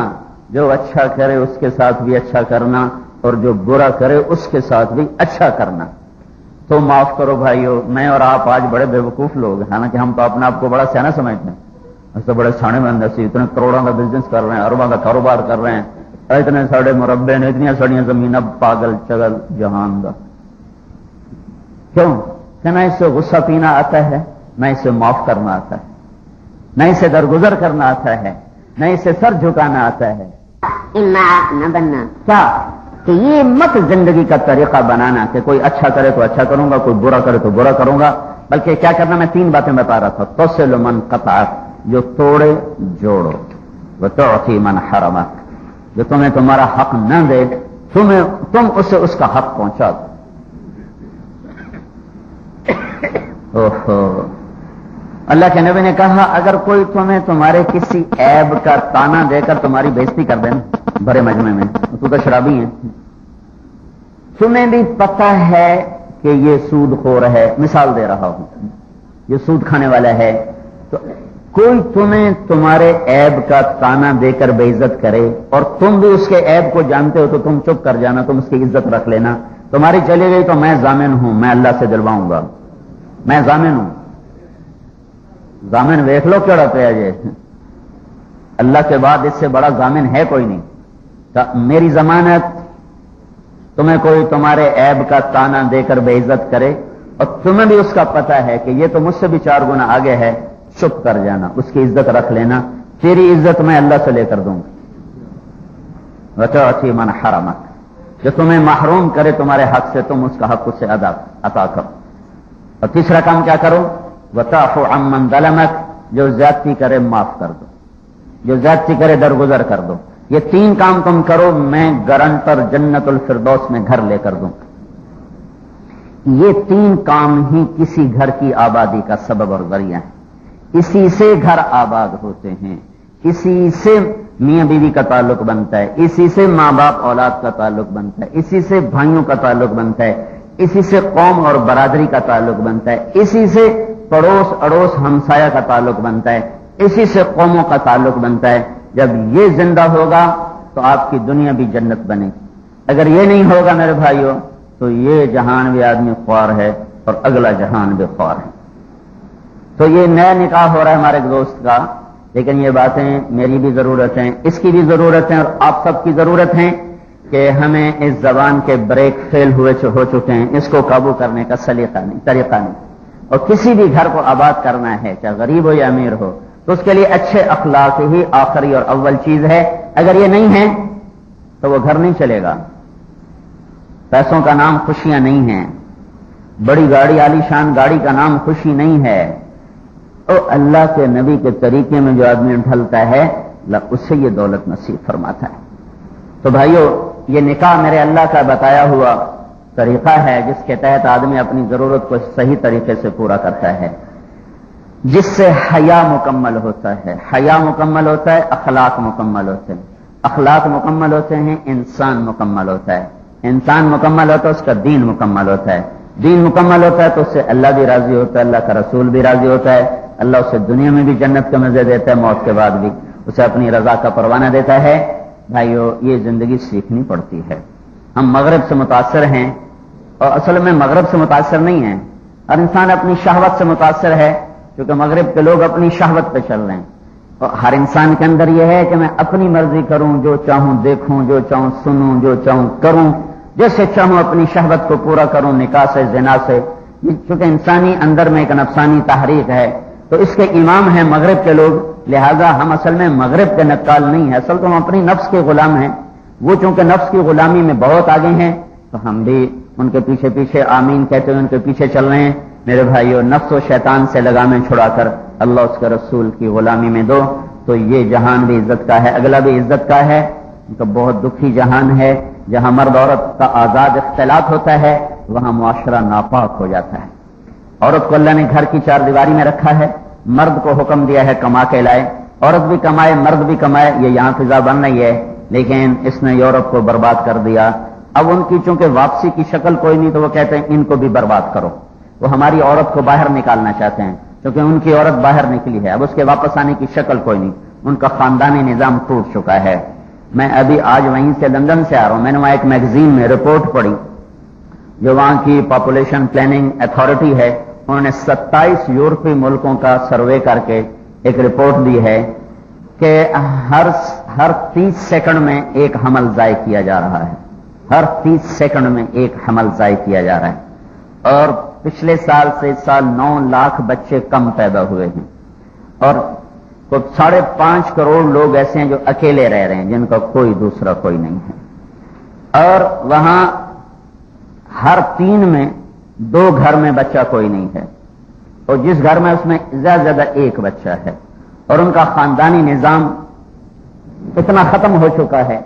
A: جو اچھا کرے اس کے ساتھ بھی اچھا کرنا، اور جو برا کرے اس کے ساتھ بھی اچھا کرنا. تو معاف کرو بھائیو، میں اور آپ آج بڑے بے وقوف لوگ ہیں، حالانکہ ہم تو اپنے آپ کو بڑا سیاح سمجھتے ہیں. ایسے بڑے سانے میں اندر سے اتنے کروڑوں کا بزنس کر رہے ہیں، اربوں کا کاروبار کر رہے ہیں، اتنے ساڑے مربع نے، اتنی سڑیاں زمین. اب پاگل چگل جہان کا کیوں کہ نہ اس سے غصہ پینا آتا ہے، نہ اسے معاف کرنا آتا ہے، نہ اسے درگزر کرنا آتا ہے، نہ اسے سر جھکانا آتا ہے. نہ بننا کیا کہ یہ مت زندگی کا طریقہ بنانا کہ کوئی اچھا کرے تو اچھا کروں گا، کوئی برا کرے تو برا کروں گا. بلکہ کیا کرنا، میں 3 باتیں بتا رہا تھا. تصل من قطع، جو توڑے جوڑو. وتعطی من حرمک، جو تمہیں تمہارا حق نہ دے تم اسے اس کا حق پہنچا دو. اللہ کے نبی نے کہا اگر کوئی تمہیں تمہارے کسی عیب کا تانا دے کر تمہاری بےزتی کر دے بڑے مجمع میں، تو تو شرابی ہیں، تمہیں بھی پتہ ہے کہ یہ سود خور ہے، مثال دے رہا ہوں، یہ سود کھانے والا ہے، تو کوئی تمہیں تمہارے عیب کا تانا دے کر بے عزت کرے اور تم بھی اس کے عیب کو جانتے ہو تو تم چپ کر جانا، تم اس کی عزت رکھ لینا. تمہاری چلی گئی تو میں ضامن ہوں، میں اللہ سے دلواؤں گا، میں ضامن ہوں. ضامن دیکھ لو کیڑا پہ ہے، اللہ کے بعد اس سے بڑا ضامن ہے کوئی نہیں. میری ضمانت، تمہیں کوئی تمہارے عیب کا تانا دے کر بے عزت کرے اور تمہیں بھی اس کا پتہ ہے کہ یہ تو مجھ سے بھی 4 گنا آگے ہے، چپ کر جانا، اس کی عزت رکھ لینا. تیری عزت میں اللہ سے لے کر دوں گا. وتعطی من حرمک، جو تمہیں محروم کرے تمہارے حق سے تم اس کا حق اس سے عطا کرو. اور تیسرا کام کیا کرو، وتعفو عمن ظلمک، جو زیادتی کرے معاف کر دو، جو زیادتی کرے درگزر کر دو. یہ 3 کام تم کرو، میں گارنٹر جنت الفردوس میں گھر لے کر دوں. یہ 3 کام ہی کسی گھر کی آبادی کا سبب اور ذریعہ ہے. اسی سے گھر آباد ہوتے ہیں، اسی سے میاں بیوی کا تعلق بنتا ہے، اسی سے ماں باپ اولاد کا تعلق بنتا ہے، اسی سے بھائیوں کا تعلق بنتا ہے، اسی سے قوم اور برادری کا تعلق بنتا ہے، اسی سے پڑوس اڑوس ہمسایہ کا تعلق بنتا ہے، اسی سے قوموں کا تعلق بنتا ہے. جب یہ زندہ ہوگا تو آپ کی دنیا بھی جنت بنے گی. اگر یہ نہیں ہوگا میرے بھائیوں تو یہ جہان بھی آدمی خوار ہے اور اگلا جہان بھی خوار ہے. تو یہ نیا نکاح ہو رہا ہے ہمارے دوست کا، لیکن یہ باتیں میری بھی ضرورت ہیں، اس کی بھی ضرورت ہے، اور آپ سب کی ضرورت ہے کہ ہمیں اس زبان کے بریک فیل ہو چکے ہیں، اس کو قابو کرنے کا سلیقہ نہیں، طریقہ نہیں. اور کسی بھی گھر کو آباد کرنا ہے، چاہے غریب ہو یا امیر ہو، تو اس کے لیے اچھے اخلاق ہی آخری اور اول چیز ہے. اگر یہ نہیں ہے تو وہ گھر نہیں چلے گا. پیسوں کا نام خوشیاں نہیں ہیں، بڑی گاڑی عالی شان گاڑی کا نام خوشی نہیں ہے. اور اللہ کے نبی کے طریقے میں جو آدمی ڈھلتا ہے اس سے یہ دولت نصیب فرماتا ہے. تو بھائیو، یہ نکاح میرے اللہ کا بتایا ہوا طریقہ ہے جس کے تحت آدمی اپنی ضرورت کو صحیح طریقے سے پورا کرتا ہے، جس سے حیا مکمل ہوتا ہے. حیا مکمل ہوتا ہے، اخلاق مکمل ہوتے ہیں. اخلاق مکمل ہوتے ہیں، انسان مکمل ہوتا ہے، انسان مکمل ہوتا ہے، اس کا دین مکمل ہوتا ہے، دین مکمل ہوتا ہے تو اس سے اللہ بھی راضی ہوتا ہے، اللہ کا رسول بھی راضی ہوتا ہے، اللہ اسے دنیا میں بھی جنت کے مزے دیتا ہے، موت کے بعد بھی اسے اپنی رضا کا پروانہ دیتا ہے۔ بھائیو، یہ زندگی سیکھنی پڑتی ہے۔ ہم مغرب سے متاثر ہیں، اور اصل میں مغرب سے متاثر نہیں ہیں، اور انسان اپنی شہوت سے متاثر ہے، کیونکہ مغرب کے لوگ اپنی شہوت پہ چل رہے ہیں، اور ہر انسان کے اندر یہ ہے کہ میں اپنی مرضی کروں، جو چاہوں دیکھوں، جو چاہوں سنوں، جو چاہوں کروں، جیسے چاہوں اپنی شہوت کو پورا کروں، نکاح سے، زنا سے۔ چونکہ انسانی اندر میں ایک نفسانی تحریک ہے، تو اس کے امام ہیں مغرب کے لوگ، لہذا ہم اصل میں مغرب کے نقال نہیں ہیں، اصل تو ہم اپنی نفس کے غلام ہیں۔ وہ چونکہ نفس کی غلامی میں بہت آگے ہیں، تو ہم بھی ان کے پیچھے پیچھے آمین کہتے ہوئے ان کے پیچھے چل رہے ہیں۔ میرے بھائیو، نفس و شیطان سے لگامیں چھڑا کر اللہ اس کے رسول کی غلامی میں دو، تو یہ جہان بھی عزت کا ہے، اگلا بھی عزت کا ہے۔ ان کا بہت دکھی جہان ہے، جہاں مرد عورت کا آزاد اختلاط ہوتا ہے، وہاں معاشرہ ناپاک ہو جاتا ہے۔ عورت کو اللہ نے گھر کی چار دیواری میں رکھا ہے، مرد کو حکم دیا ہے کما کے لائے، عورت بھی کمائے مرد بھی کمائے، یہ یہاں فضا بن رہی ہے، لیکن اس نے یورپ کو برباد کر دیا۔ اب ان کی چونکہ واپسی کی شکل کوئی نہیں، تو وہ کہتے ہیں ان کو بھی برباد کرو۔ وہ ہماری عورت کو باہر نکالنا چاہتے ہیں، کیونکہ ان کی عورت باہر نکلی ہے، اب اس کے واپس آنے کی شکل کوئی نہیں، ان کا خاندانی نظام ٹوٹ چکا ہے۔ میں ابھی آج وہیں سے لندن سے آ رہا ہوں، میں نے وہاں ایک میگزین میں رپورٹ پڑھی، جو وہاں کی پاپولیشن پلاننگ اتھارٹی ہے، انہوں نے 27 یورپی ملکوں کا سروے کر کے ایک رپورٹ دی ہے کہ ہر 30 سیکنڈ میں ایک حمل ضائع کیا جا رہا ہے، ہر 30 سیکنڈ میں ایک حمل ضائع کیا جا رہا ہے، اور پچھلے سال سے اس سال 9 لاکھ بچے کم پیدا ہوئے ہیں، اور 5.5 کروڑ لوگ ایسے ہیں جو اکیلے رہ رہے ہیں، جن کا کوئی دوسرا کوئی نہیں ہے، اور وہاں ہر 3 میں 2 گھر میں بچہ کوئی نہیں ہے، اور جس گھر میں اس میں زیادہ سے زیادہ ایک بچہ ہے، اور ان کا خاندانی نظام اتنا ختم ہو چکا ہے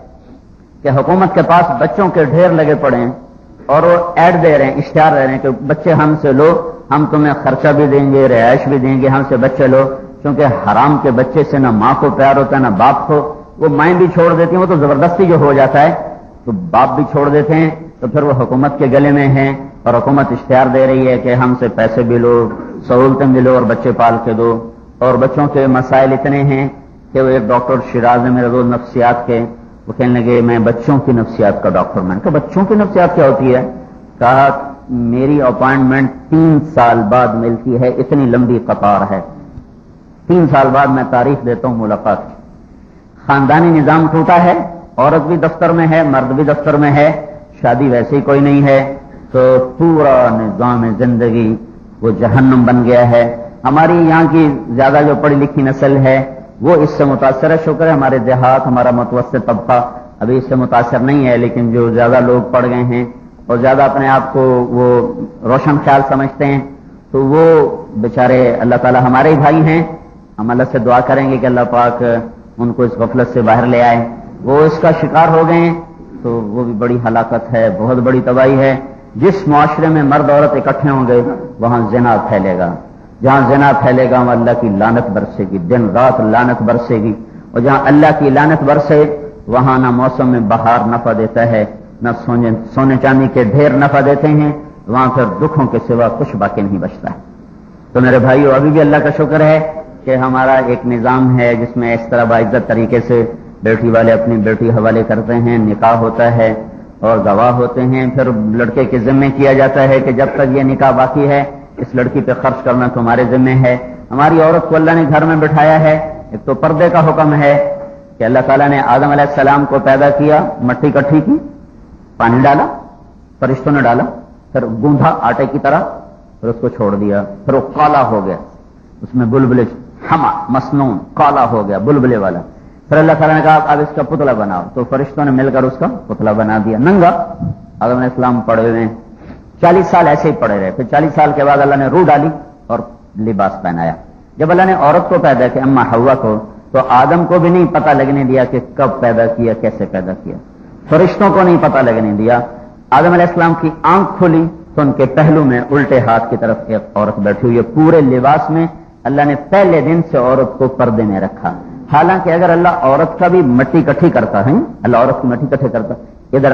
A: کہ حکومت کے پاس بچوں کے ڈھیر لگے پڑے ہیں، اور وہ ایڈ دے رہے ہیں، اشتہار دے رہے ہیں کہ بچے ہم سے لو، ہم تمہیں خرچہ بھی دیں گے، رہائش بھی دیں گے، ہم سے بچے لو۔ کیونکہ حرام کے بچے سے نہ ماں کو پیار ہوتا ہے نہ باپ کو، وہ مائیں بھی چھوڑ دیتی ہیں، وہ تو زبردستی جو ہو جاتا ہے، تو باپ بھی چھوڑ دیتے ہیں، تو پھر وہ حکومت کے گلے میں ہیں، اور حکومت اشتہار دے رہی ہے کہ ہم سے پیسے بھی لو، سہولتیں بھی لو، اور بچے پال کے دو۔ اور بچوں کے مسائل اتنے ہیں کہ وہ ایک ڈاکٹر شیراز ہے میرے دوست نفسیات کے، وہ کہنے لگے میں بچوں کی نفسیات کا ڈاکٹر، میں نے کہا بچوں کی نفسیات کیا ہوتی ہے؟ کہا میری اپائنٹمنٹ 3 سال بعد ملتی ہے، اتنی لمبی قطار ہے، 3 سال بعد میں تاریخ دیتا ہوں ملاقات کی۔ خاندانی نظام ٹوٹا ہے، عورت بھی دفتر میں ہے، مرد بھی دفتر میں ہے، شادی ویسے ہی کوئی نہیں ہے، تو پورا نظام زندگی وہ جہنم بن گیا ہے۔ ہماری یہاں کی زیادہ جو پڑھی لکھی نسل ہے وہ اس سے متاثر ہے، شکر ہے ہمارے دیہات، ہمارا متوسط طبقہ ابھی اس سے متاثر نہیں ہے، لیکن جو زیادہ لوگ پڑھ گئے ہیں اور زیادہ اپنے آپ کو وہ روشن خیال سمجھتے ہیں، تو وہ بیچارے اللہ تعالی ہمارے ہی بھائی ہیں، ہم اللہ سے دعا کریں گے کہ اللہ پاک ان کو اس غفلت سے باہر لے آئے۔ وہ اس کا شکار ہو گئے ہیں تو وہ بھی بڑی ہلاکت ہے، بہت بڑی تباہی ہے۔ جس معاشرے میں مرد عورت اکٹھے ہوں گے وہاں زنا پھیلے گا، جہاں زنا پھیلے گا وہاں اللہ کی لعنت برسے گی، دن رات لعنت برسے گی، اور جہاں اللہ کی لعنت برسے وہاں نہ موسم میں بہار نفع دیتا ہے، نہ سونے چاندی کے ڈھیر نفع دیتے ہیں، وہاں پھر دکھوں کے سوا کچھ باقی نہیں بچتا ہے۔ تو میرے بھائیو، ابھی بھی اللہ کا شکر ہے کہ ہمارا ایک نظام ہے جس میں اس طرح باعزت طریقے سے بیٹی والے اپنی بیٹی حوالے کرتے ہیں، نکاح ہوتا ہے اور گواہ ہوتے ہیں، پھر لڑکے کے ذمے کیا جاتا ہے کہ جب تک یہ نکاح باقی ہے اس لڑکی پہ خرچ کرنا تمہارے ذمے ہے۔ ہماری عورت کو اللہ نے گھر میں بٹھایا ہے، ایک تو پردے کا حکم ہے کہ اللہ تعالیٰ نے آدم علیہ السلام کو پیدا کیا، مٹی کٹھی کی، پانی ڈالا، فرشتوں نے ڈالا، پھر گوندھا آٹے کی طرح، پھر اس کو چھوڑ دیا، پھر وہ کالا ہو گیا، اس میں بلبلے ہما مسنون کالا ہو گیا بلبلے والا۔ پھر اللہ تعالیٰ نے کہا اب اس کا پتلا بناؤ، تو فرشتوں نے مل کر اس کا پتلا بنا دیا، ننگا۔ آدم علیہ السلام پڑے ہوئے ہیں، 40 سال ایسے ہی پڑے رہے، پھر 40 سال کے بعد اللہ نے روح ڈالی اور لباس پہنایا۔ جب اللہ نے عورت کو پیدا کیا، اما حوا کو، تو آدم کو بھی نہیں پتہ لگنے دیا کہ کب پیدا کیا، کیسے پیدا کیا، فرشتوں کو نہیں پتہ لگنے دیا۔ آدم علیہ السلام کی آنکھ کھلی تو ان کے پہلو میں الٹے ہاتھ کی طرف ایک عورت بیٹھی ہوئی ہے، پورے لباس میں۔ اللہ نے پہلے دن سے عورت کو پردے میں رکھا، حالانکہ اگر اللہ عورت کا بھی مٹی اکٹھی کرتا ہے، اللہ عورت کی مٹی اکٹھی کرتا، ادھر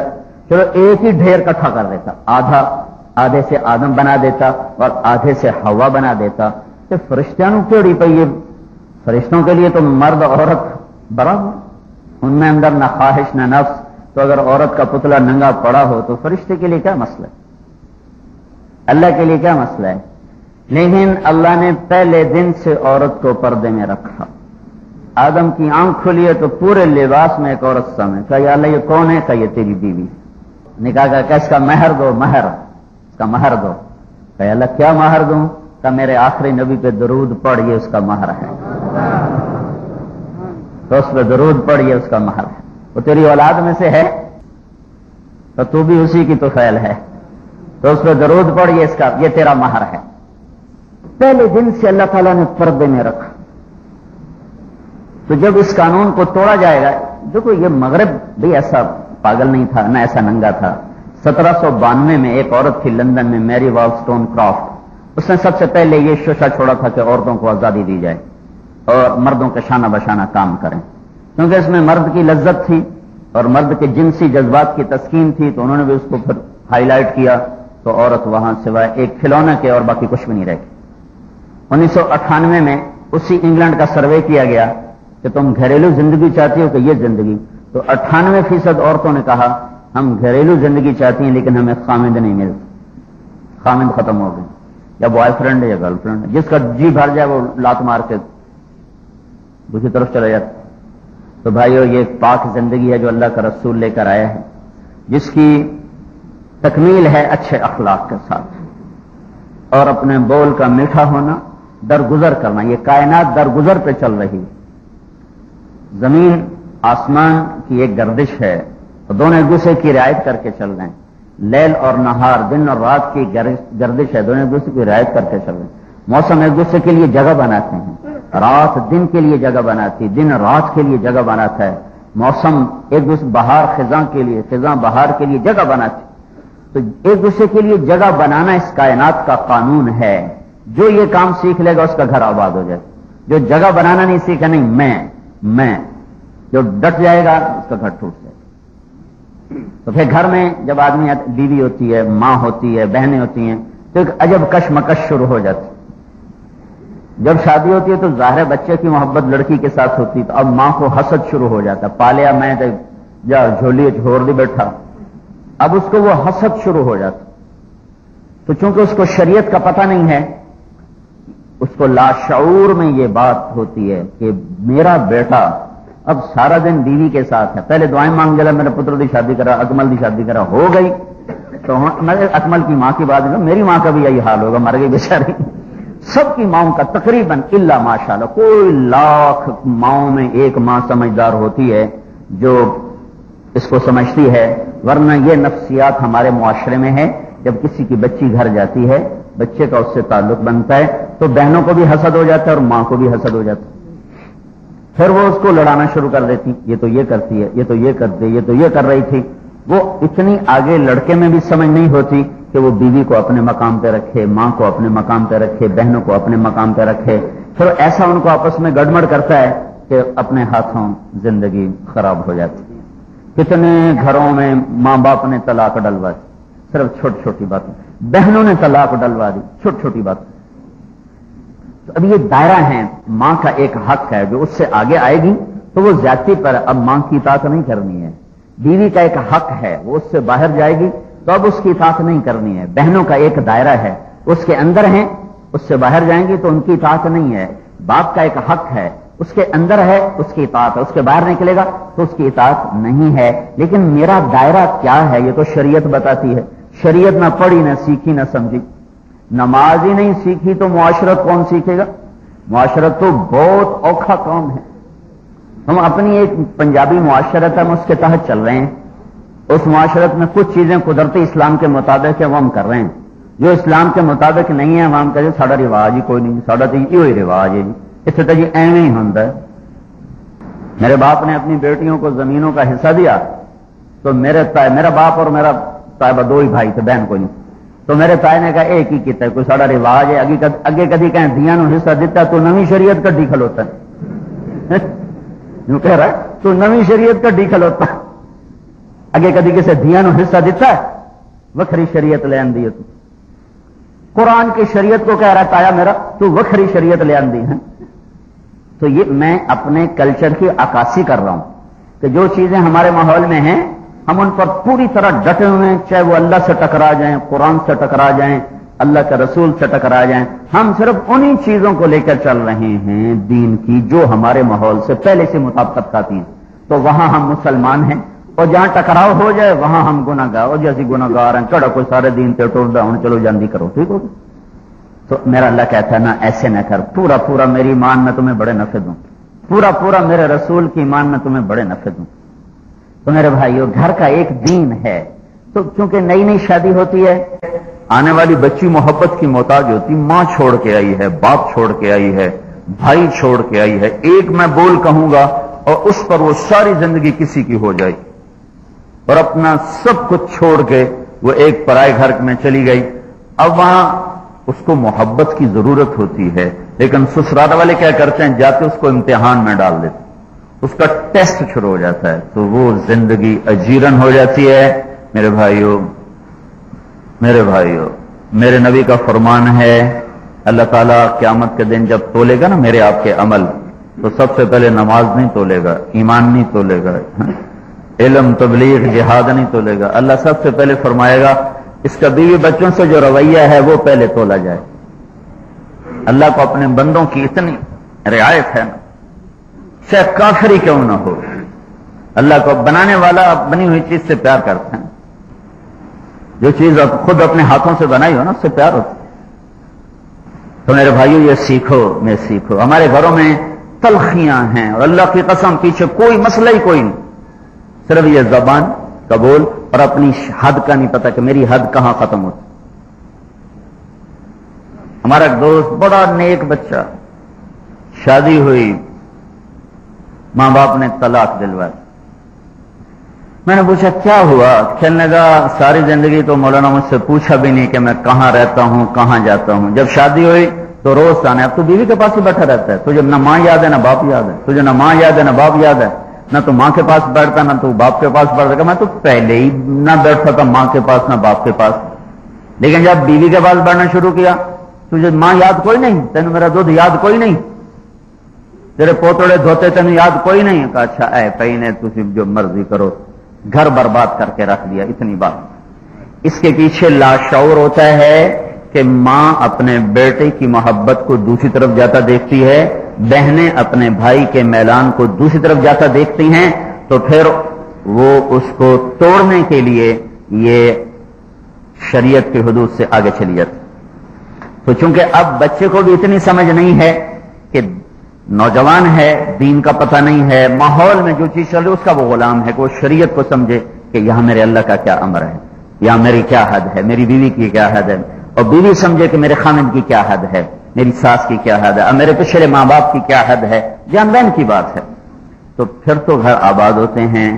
A: چلو ایک ہی ڈھیر اکٹھا کر دیتا، آدھے سے آدم بنا دیتا اور آدھے سے ہوا بنا دیتا، تو فرشتوں کیڑی پئی ہے؟ فرشتوں کے لیے تو مرد عورت برابر، ان میں اندر نہ خواہش نہ نفس، تو اگر عورت کا پتلا ننگا پڑا ہو تو فرشتے کے لیے کیا مسئلہ ہے؟ اللہ کے لیے کیا مسئلہ ہے؟ لیکن اللہ نے پہلے دن سے عورت کو پردے میں رکھا. آدم کی آنکھ کھلی ہے تو پورے لباس میں ایک عورت سامنے، کہا یا اللہ یہ کون ہے؟ کہا یہ تیری بیوی. نکاح کا اس کا مہر دو، مہر اس کا مہر دو. کہا اللہ کیا مہر دوں؟ کہا میرے آخری نبی پہ درود پڑھ، یہ اس کا مہر ہے. تو اس پہ درود پڑھ، یہ اس کا مہر ہے. وہ تیری اولاد میں سے ہے تو بھی اسی کی تو فعل ہے، تو اس پہ درود پڑھ، یہ تیرا مہر ہے. پہلے دن سے اللہ تعالیٰ نے پردے میں رکھا. تو جب اس قانون کو توڑا جائے گا، دیکھو یہ مغرب بھی ایسا پاگل نہیں تھا، نہ ایسا ننگا تھا. 1792 میں ایک عورت تھی لندن میں، میری والسٹون کرافٹ، اس نے سب سے پہلے یہ شوشہ چھوڑا تھا کہ عورتوں کو آزادی دی جائے اور مردوں کے شانہ بشانہ کام کریں، کیونکہ اس میں مرد کی لذت تھی اور مرد کے جنسی جذبات کی تسکین تھی. تو انہوں نے بھی اس کو پھر ہائی لائٹ کیا، تو عورت وہاں سوائے ایک کھلونا کے اور باقی کچھ بھی نہیں رہی. 1998 میں اسی انگلینڈ کا سروے کیا گیا کہ تم گھریلو زندگی چاہتی ہو کہ یہ زندگی؟ تو 98% عورتوں نے کہا ہم گھریلو زندگی چاہتی ہیں لیکن ہمیں خامند نہیں ملتا. خامند ختم ہو گئے، یا بوائے فرینڈ ہے یا گرل فرینڈ ہے، جس کا جی بھر جائے وہ لات مار کے دوسری طرف چلا جاتا. تو بھائیو یہ ایک پاک زندگی ہے جو اللہ کا رسول لے کر آیا ہے، جس کی تکمیل ہے اچھے اخلاق کے ساتھ اور اپنے بول کا میٹھا ہونا، درگزر کرنا. یہ کائنات درگزر پہ چل رہی ہے. زمین آسمان کی ایک گردش ہے، دونوں ایک دوسرے کی رعایت کر کے چل رہے ہیں. لیل اور نہار، دن اور رات کی گردش ہے، دونوں ایک دوسرے کی رعایت کر کے چل رہے ہیں. موسم ایک دوسرے کے لیے جگہ بناتے ہیں، رات دن کے لیے جگہ بناتی، دن رات کے لیے جگہ بناتا ہے. موسم ایک دوسرے، بہار خزاں کے لیے، خزاں بہار کے لیے جگہ بناتی. تو ایک دوسرے کے لیے جگہ بنانا اس کائنات کا قانون ہے. جو یہ کام سیکھ لے گا اس کا گھر آباد ہو جائے. جو جگہ بنانا نہیں سیکھا، نہیں میں جو ڈٹ جائے گا اس کا گھر ٹوٹ جائے گا. تو پھر گھر میں جب آدمی بیوی ہوتی ہے، ماں ہوتی ہے، بہنیں ہوتی ہیں، تو ایک عجب کشمکش شروع ہو جاتی. جب شادی ہوتی ہے تو ظاہر بچے کی محبت لڑکی کے ساتھ ہوتی ہے، تو اب ماں کو حسد شروع ہو جاتا. پالیا میں جا جھولی چھوڑ دی بیٹھا، اب اس کو وہ حسد شروع ہو جاتا. تو چونکہ اس کو شریعت کا پتہ نہیں ہے، اس کو لاشعور میں یہ بات ہوتی ہے کہ میرا بیٹا اب سارا دن بیوی کے ساتھ ہے. پہلے دعائیں مانگ جلا میرے پتر دی شادی کرا، اکمل دی شادی کرا، ہو گئی. تو میں اکمل کی ماں کی بات، میری ماں کا بھی یہی حال ہوگا، مر گئی بیچاری. سب کی ماؤں کا تقریباً الا ماشاءاللہ، کوئی لاکھ ماؤں میں ایک ماں سمجھدار ہوتی ہے جو اس کو سمجھتی ہے. ورنہ یہ نفسیات ہمارے معاشرے میں ہے. جب کسی کی بچی گھر جاتی ہے، بچے کا اس سے تعلق بنتا ہے، تو بہنوں کو بھی حسد ہو جاتا ہے اور ماں کو بھی حسد ہو جاتا ہے. پھر وہ اس کو لڑانا شروع کر دیتی، یہ تو یہ کرتی ہے، یہ تو یہ کرتی ہے، یہ تو یہ کر رہی تھی. وہ اتنی آگے لڑکے میں بھی سمجھ نہیں ہوتی کہ وہ بیوی کو اپنے مقام پہ رکھے، ماں کو اپنے مقام پہ رکھے، بہنوں کو اپنے مقام پہ رکھے. پھر ایسا ان کو آپس میں گڑبڑ کرتا ہے کہ اپنے ہاتھوں زندگی خراب ہو جاتی ہے. کتنے گھروں میں ماں باپ نے طلاق ڈلوا دی، صرف چھوٹی چھوٹی باتیں. بہنوں نے طلاق ڈلوا دی، چھوٹی چھوٹی باتیں. تو اب یہ دائرہ ہے. ماں کا ایک حق ہے، جو اس سے آگے آئے گی تو وہ زیادتی پر اب ماں کی اطاعت نہیں کرنی ہے. بیوی کا ایک حق ہے، وہ اس سے باہر جائے گی تو اب اس کی اطاعت نہیں کرنی ہے. بہنوں کا ایک دائرہ ہے، اس کے اندر ہیں، اس سے باہر جائیں گی تو ان کی اطاعت نہیں ہے. باپ کا ایک حق ہے، اس کے اندر ہے، اس کی اطاعت ہے. اس کے باہر نکلے گا تو اس کی اطاعت نہیں ہے. لیکن میرا دائرہ کیا ہے یہ تو شریعت بتاتی ہے. شریعت نہ پڑھی، نہ سیکھی، نہ سمجھی. نماز ہی نہیں سیکھی تو معاشرت کون سیکھے گا؟ معاشرت تو بہت اوکھا کام ہے. ہم اپنی ایک پنجابی معاشرت ہم اس کے تحت چل رہے ہیں. اس معاشرت میں کچھ چیزیں قدرتی اسلام کے مطابق ہے وہ ہم کر رہے ہیں، جو اسلام کے مطابق نہیں ہے ہم کہتے ہیں ساڑا رواج ہی کوئی نہیں، ساڑا تو یہ رواج ہے جی، اس سے جی ایویں ہی ہوتا ہے. میرے باپ نے اپنی بیٹیوں کو زمینوں کا حصہ دیا تو میرا باپ اور میرا تائبہ دو ہی بھائی تھے، بہن کوئی نہیں. تو میرے تائے نے کہا ایک ہی کیتا ہے، کوئی ساڑا رواج ہے. اگے کدی کہیں دیاں نو حصہ دیتا تو نویں شریعت کڈی کھلوتا ہے.
B: جو کہہ رہا ہے تو نوی شریعت کا ڈی کھلوتا اگے کدی کسی دیا نو حصہ دیتا ہے وکھری شریعت لے آندی ہے تو قرآن کی شریعت کو کہہ رہا ہے تایا میرا تو وکھری شریعت لے آندی ہے. تو یہ میں اپنے کلچر کی عکاسی کر رہا ہوں کہ جو چیزیں ہمارے ماحول میں ہیں ہم ان پر پوری طرح ڈٹے ہوئے ہیں, چاہے وہ اللہ سے ٹکرا جائیں, قرآن سے ٹکرا جائیں, اللہ کے رسول سے ٹکرا جائیں, ہم صرف انہی چیزوں کو لے کر چل رہے ہیں دین کی جو ہمارے ماحول سے پہلے سے مطابقت کھاتی ہیں. تو وہاں ہم مسلمان ہیں اور جہاں ٹکراؤ ہو جائے وہاں ہم گناہگار, اور جیسے گناہگار ہیں کڑا کوئی سارے دین تے ٹوٹ ہوں چلو جاندی کرو, ٹھیک ہوگی. تو میرا اللہ کہتا ہے نا ایسے نہ کر, پورا پورا میری ایمان میں تمہیں بڑے نفع دوں, پورا پورا میرے رسول کی ایمان میں تمہیں بڑے نفع دوں. تو میرے بھائیو گھر کا ایک دین ہے, تو چونکہ نئی نئی شادی ہوتی ہے آنے والی بچی محبت کی محتاج ہوتی, ماں چھوڑ کے آئی ہے, باپ چھوڑ کے آئی ہے, بھائی چھوڑ کے آئی ہے, ایک میں بول کہوں گا اور اس پر وہ ساری زندگی کسی کی ہو جائے, اور اپنا سب کچھ چھوڑ کے وہ ایک پرائے گھر میں چلی گئی. اب وہاں اس کو محبت کی ضرورت ہوتی ہے, لیکن سسرال والے کیا کرتے ہیں, جاتے اس کو امتحان میں ڈال دیتے, اس کا ٹیسٹ شروع ہو جاتا ہے, تو وہ زندگی اجیرن ہو جاتی ہے. میرے بھائیو میرے نبی کا فرمان ہے, اللہ تعالیٰ قیامت کے دن جب تولے گا نا میرے آپ کے عمل, تو سب سے پہلے نماز نہیں تولے گا, ایمان نہیں تولے گا, علم تبلیغ جہاد نہیں تولے گا. اللہ سب سے پہلے فرمائے گا اس کا بیوی بچوں سے جو رویہ ہے وہ پہلے تولا جائے. اللہ کو اپنے بندوں کی اتنی رعایت ہے نا, چاہے کافری کیوں نہ ہو, اللہ کو بنانے والا بنی ہوئی چیز سے پیار کرتے ہیں. جو چیز آپ خود اپنے ہاتھوں سے بنائی ہو نا اس سے پیار ہوتا ہے. تو میرے بھائیو یہ سیکھو, میں سیکھو. ہمارے گھروں میں تلخیاں ہیں اور اللہ کی قسم پیچھے کوئی مسئلہ ہی کوئی نہیں, صرف یہ زبان کا بول اور اپنی حد کا نہیں پتا کہ میری حد کہاں ختم ہوتی. ہمارا ایک دوست بڑا نیک بچہ, شادی ہوئی, ماں باپ نے طلاق دلوائی. میں نے پوچھا کیا ہوا, کہنے لگا ساری زندگی تو مولانا مجھ سے پوچھا بھی نہیں کہ میں کہاں رہتا ہوں کہاں جاتا ہوں, جب شادی ہوئی تو روز آنا, اب تو بیوی کے پاس ہی بیٹھا رہتا ہے, تجھے نہ ماں یاد ہے نہ باپ یاد ہے, تجھے نہ ماں یاد ہے نہ باپ یاد ہے, نہ تو ماں کے پاس بیٹھتا نہ تو باپ کے پاس بیٹھتا. میں تو پہلے ہی نہ بیٹھتا تھا ماں کے پاس نہ باپ کے پاس, لیکن جب بیوی کے پاس بیٹھنا شروع کیا تجھے ماں یاد کوئی نہیں, تینوں میرا دودھ یاد کوئی نہیں, تیرے پوتڑے دھوتے تینوں یاد کوئی نہیں. کہا اچھا اے پئی نے تجھے جو مرضی کرو, گھر برباد کر کے رکھ دیا. اتنی بات. اس کے پیچھے لاشعور ہوتا ہے کہ ماں اپنے بیٹے کی محبت کو دوسری طرف جاتا دیکھتی ہے, بہنیں اپنے بھائی کے میلان کو دوسری طرف جاتا دیکھتی ہیں, تو پھر وہ اس کو توڑنے کے لیے یہ شریعت کے حدود سے آگے چلی جاتی. تو چونکہ اب بچے کو بھی اتنی سمجھ نہیں ہے کہ نوجوان ہے, دین کا پتہ نہیں ہے, ماحول میں جو چیز چل رہی ہے اس کا وہ غلام ہے, کہ وہ شریعت کو سمجھے کہ یہاں میرے اللہ کا کیا امر ہے, یہاں میری کیا حد ہے, میری بیوی کی کیا حد ہے, اور بیوی سمجھے کہ میرے خامد کی کیا حد ہے, میری ساس کی کیا حد ہے, اور میرے پچھلے ماں باپ کی کیا حد ہے. جان بہن کی بات ہے. تو پھر تو گھر آباد ہوتے ہیں,